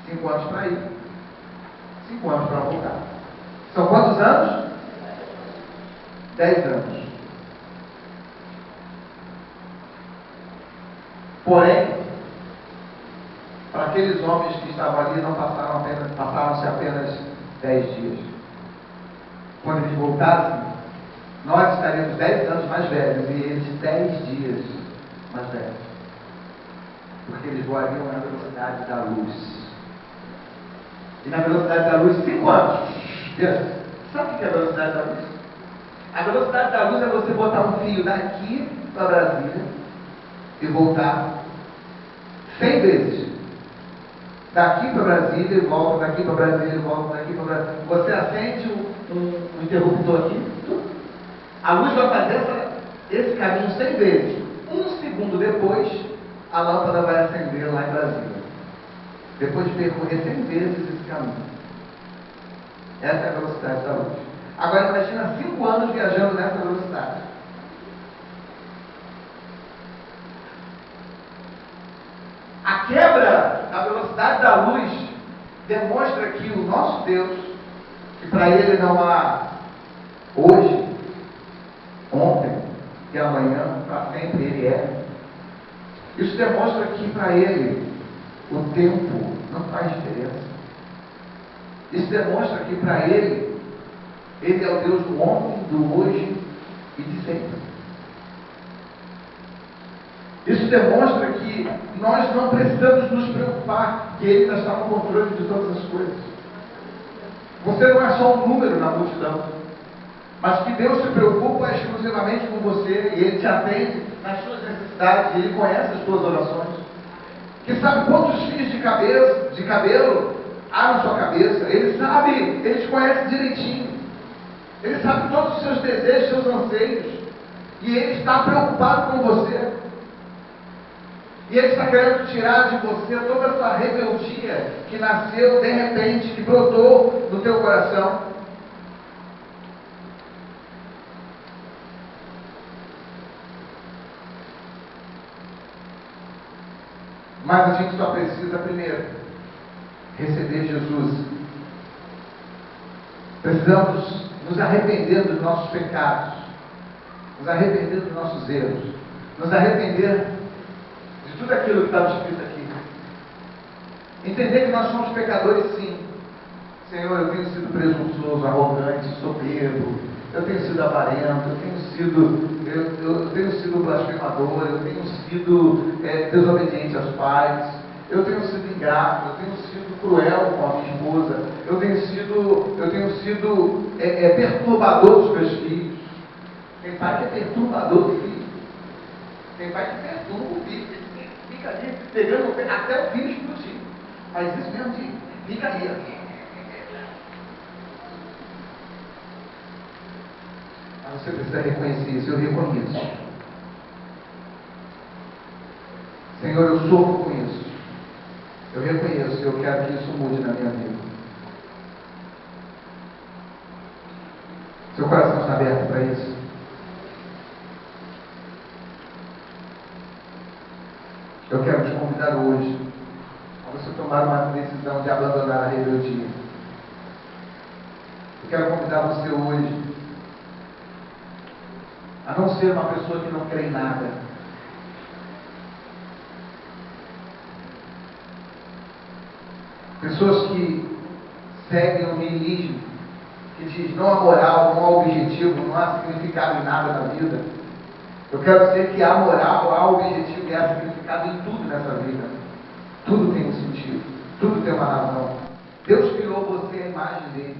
5 anos para ir, 5 anos para voltar. São quantos anos? 10 anos. Porém, para aqueles homens que estavam ali, não passaram-se apenas 10 dias. Quando eles voltassem, nós estaríamos 10 anos mais velhos e eles 10 dias mais velhos. Porque eles voariam na velocidade da luz. E na velocidade da luz, 5 anos. Sabe o que é a velocidade da luz? A velocidade da luz é você botar um fio daqui para Brasília e voltar 100 vezes. Daqui para Brasília e volta, daqui para Brasília e volta, daqui para Brasília. Você acende um interruptor aqui, a luz vai fazer esse caminho 100 vezes. 1 segundo depois, a lâmpada vai acender lá em Brasília. Depois de percorrer 100 vezes esse caminho. Essa é a velocidade da luz. Agora imagina 5 anos viajando nessa velocidade. A quebra da velocidade da luz demonstra que o nosso Deus, que para Ele não há hoje, ontem e amanhã, para sempre Ele é. Isso demonstra que para Ele o tempo não faz diferença. Isso demonstra que para Ele é o Deus do ontem, do hoje e de sempre. Isso demonstra que nós não precisamos nos preocupar, que Ele ainda está no controle de todas as coisas. Você não é só um número na multidão, mas que Deus se preocupa exclusivamente com você e Ele te atende nas suas necessidades, e Ele conhece as suas orações. Que sabe quantos fios de cabelo há na sua cabeça. Ele sabe, Ele te conhece direitinho. Ele sabe todos os seus desejos, seus anseios. E Ele está preocupado com você. E Ele está querendo tirar de você toda essa rebeldia que nasceu de repente, que brotou no teu coração. Mas a gente só precisa primeiro receber Jesus. Precisamos nos arrepender dos nossos pecados, nos arrepender dos nossos erros, nos arrepender de tudo aquilo que estava escrito aqui. Entender que nós somos pecadores, sim. Senhor, eu tenho sido presunçoso, arrogante, soberbo, eu tenho sido avarento, eu tenho sido blasfemador, eu tenho sido desobediente aos pais, eu tenho sido ingrato, eu tenho sido cruel com a minha esposa, eu tenho sido perturbador dos meus filhos, Tem pai que é perturbador do filho. Tem pai que perturba o filho. Ele fica ali pegando o pé até o filho explodir. Mas isso mesmo de fica ali. Mas você precisa reconhecer isso. Eu reconheço. Senhor, eu sofro com isso. Eu reconheço. Eu quero que isso mude na minha vida. Seu coração está aberto para isso? Eu quero te convidar hoje a você tomar uma decisão de abandonar a rebeldia. Eu quero convidar você hoje a não ser uma pessoa que não crê em nada. Pessoas que seguem o niilismo, que diz não há moral, não há objetivo, não há significado em nada na vida. Eu quero dizer que há moral, há objetivo e há significado em tudo nessa vida. Tudo tem um sentido, tudo tem uma razão. Deus criou você à imagem dele,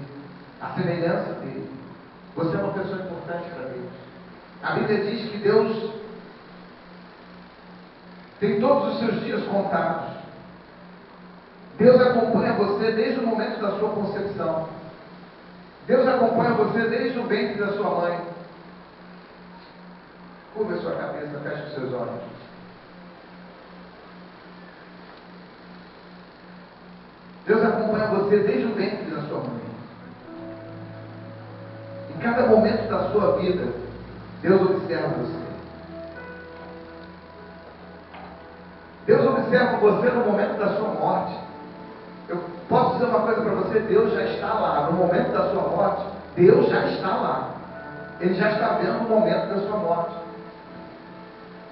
à semelhança dele. Você é uma pessoa importante para Deus. A Bíblia diz que Deus tem todos os seus dias contados. Deus acompanha você desde o momento da sua concepção. Deus acompanha você desde o ventre da sua mãe. Curva a sua cabeça, feche os seus olhos. Deus acompanha você desde o ventre da sua mãe. Em cada momento da sua vida, Deus observa você. Deus observa você no momento da sua morte. Eu posso dizer uma coisa para você, Deus já está lá. No momento da sua morte, Deus já está lá. Ele já está vendo o momento da sua morte.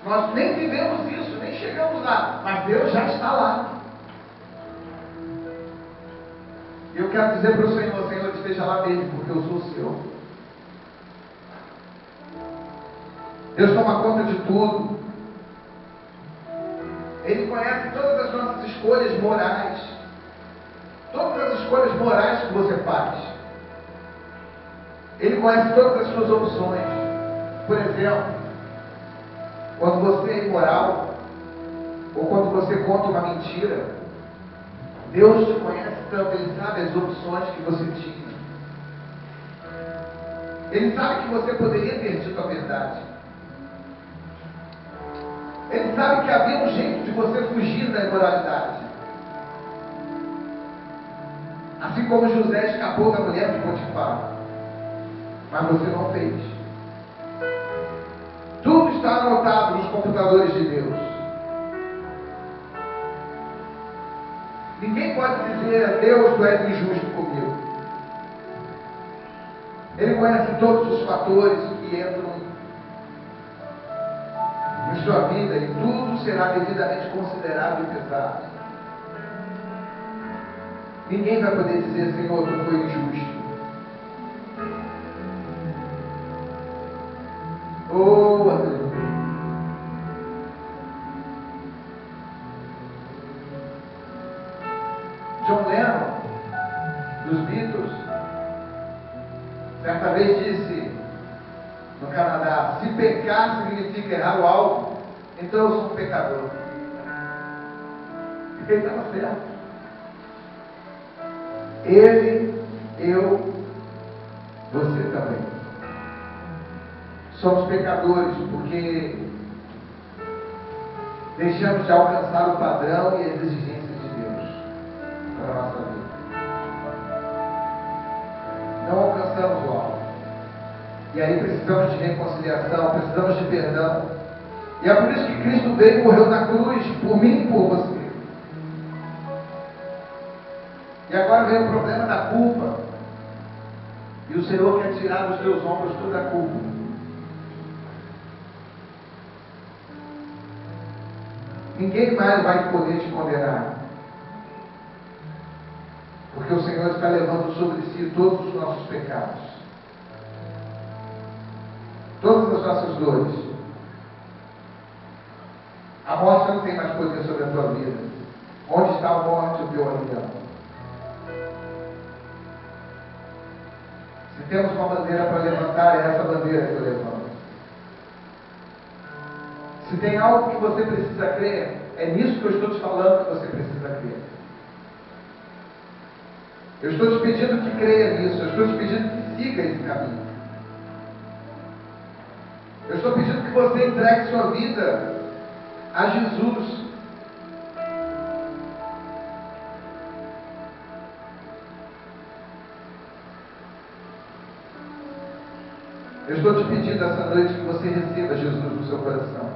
Nós nem vivemos isso, nem chegamos lá, mas Deus já está lá. E eu quero dizer para o Senhor, Senhor, esteja lá mesmo, porque eu sou o Senhor. Deus toma conta de tudo. Ele conhece todas as nossas escolhas morais. Todas as escolhas morais que você faz. Ele conhece todas as suas opções. Por exemplo, quando você é imoral, ou quando você conta uma mentira, Deus te conhece tanto, Ele sabe as opções que você tinha. Ele sabe que você poderia ter dito a verdade. Ele sabe que havia um jeito de você fugir da imoralidade. Assim como José escapou da mulher de Potifar. Mas você não fez. Tudo está anotado nos computadores de Deus. Ninguém pode dizer, Deus, tu és injusto comigo. Ele conhece todos os fatores que entram em sua vida e tudo será devidamente considerado e pesado. Ninguém vai poder dizer, Senhor, tu foi injusto. Oh, aleluia. John Lennon, dos Beatles, certa vez disse no Canadá, se pecar significa errar o alvo, então eu sou um pecador. E ele estava certo. Ele, eu, você também. Somos pecadores porque deixamos de alcançar o padrão e as exigências de Deus para a nossa vida. Não alcançamos o alvo. E aí precisamos de reconciliação, precisamos de perdão. E é por isso que Cristo veio e morreu na cruz, por mim e por você. E agora vem o problema da culpa. E o Senhor quer tirar dos teus ombros toda a culpa. Ninguém mais vai poder te condenar. Porque o Senhor está levando sobre si todos os nossos pecados. Todas as nossas dores. A morte não tem mais poder sobre a tua vida. Onde está a morte, o teu aguilhão? Se temos uma bandeira para levantar, é essa bandeira que eu levanto. Se tem algo que você precisa crer, é nisso que eu estou te falando que você precisa crer. Eu estou te pedindo que creia nisso. Eu estou te pedindo que siga esse caminho. Eu estou pedindo que você entregue sua vida a Jesus. Eu estou te pedindo essa noite que você receba Jesus no seu coração.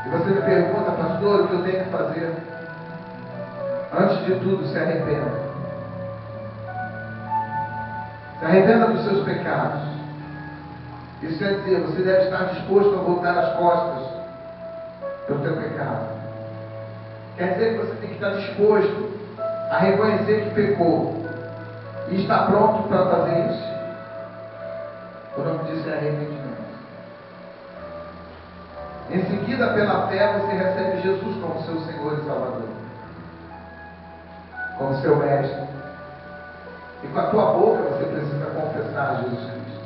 E você me pergunta, pastor, o que eu tenho que fazer? Antes de tudo, se arrependa. Se arrependa dos seus pecados. Isso quer dizer, você deve estar disposto a voltar as costas pelo teu pecado. Quer dizer que você tem que estar disposto a reconhecer que pecou e está pronto para fazer isso. O nome disso é arrependimento. Em seguida, pela fé, você recebe Jesus como seu Senhor e Salvador, como seu mestre. E com a tua boca você precisa confessar Jesus Cristo.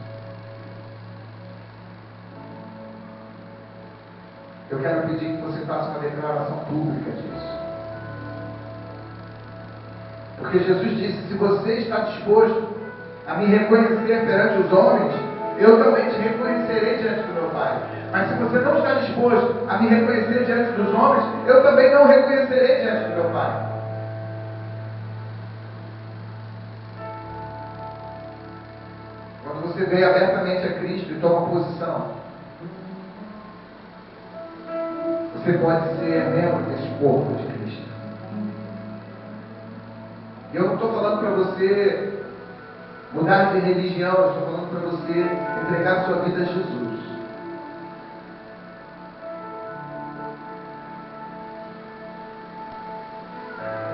Eu quero pedir que você faça uma declaração pública disso. Porque Jesus disse, se você está disposto a me reconhecer perante os homens, eu também te reconhecerei diante do meu Pai. Mas se você não está disposto a me reconhecer diante dos homens, eu também não reconhecerei diante do meu Pai. Quando você vem abertamente a Cristo e toma posição, você pode ser membro desse corpo de Cristo. E eu não estou falando para você mudar de religião, eu estou falando para você entregar sua vida a Jesus.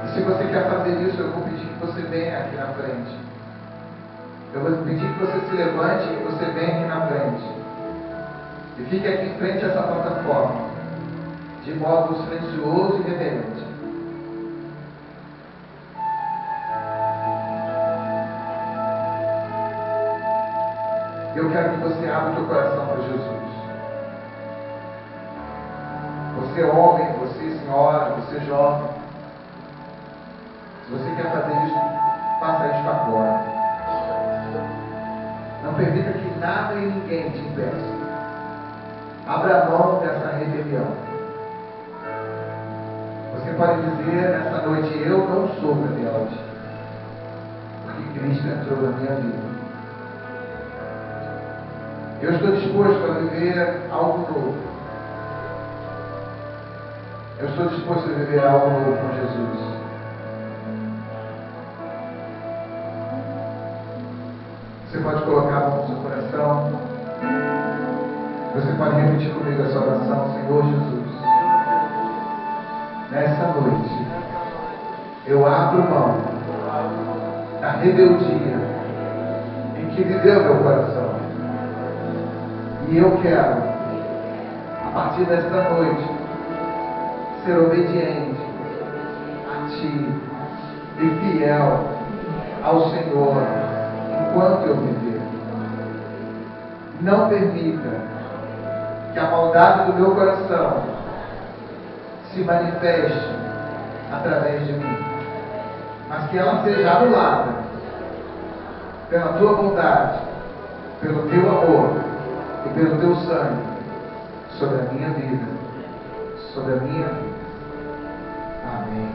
E se você quer fazer isso, eu vou pedir que você venha aqui na frente. Eu vou pedir que você se levante e que você venha aqui na frente. E fique aqui em frente a essa plataforma, de modo silencioso e reverente. Eu quero que você abra o teu coração para Jesus. Você homem, você senhora, você jovem. Se você quer fazer isso, faça isso agora. Não permita que nada e ninguém te impeça. Abra a mão dessa rebelião. Você pode dizer nessa noite, eu não sou rebelde, porque Cristo entrou na minha vida. Eu estou disposto a viver algo novo. Eu estou disposto a viver algo novo com Jesus. Você pode colocar a mão no seu coração. Você pode repetir comigo essa oração. Senhor Jesus, nessa noite, eu abro mão da rebeldia em que viveu meu coração. E eu quero, a partir desta noite, ser obediente a Ti e fiel ao Senhor enquanto eu viver. Não permita que a maldade do meu coração se manifeste através de mim, mas que ela seja anulada pela Tua bondade, pelo Teu amor e pelo Teu sangue sobre a minha vida, sobre a minha vida. Amém.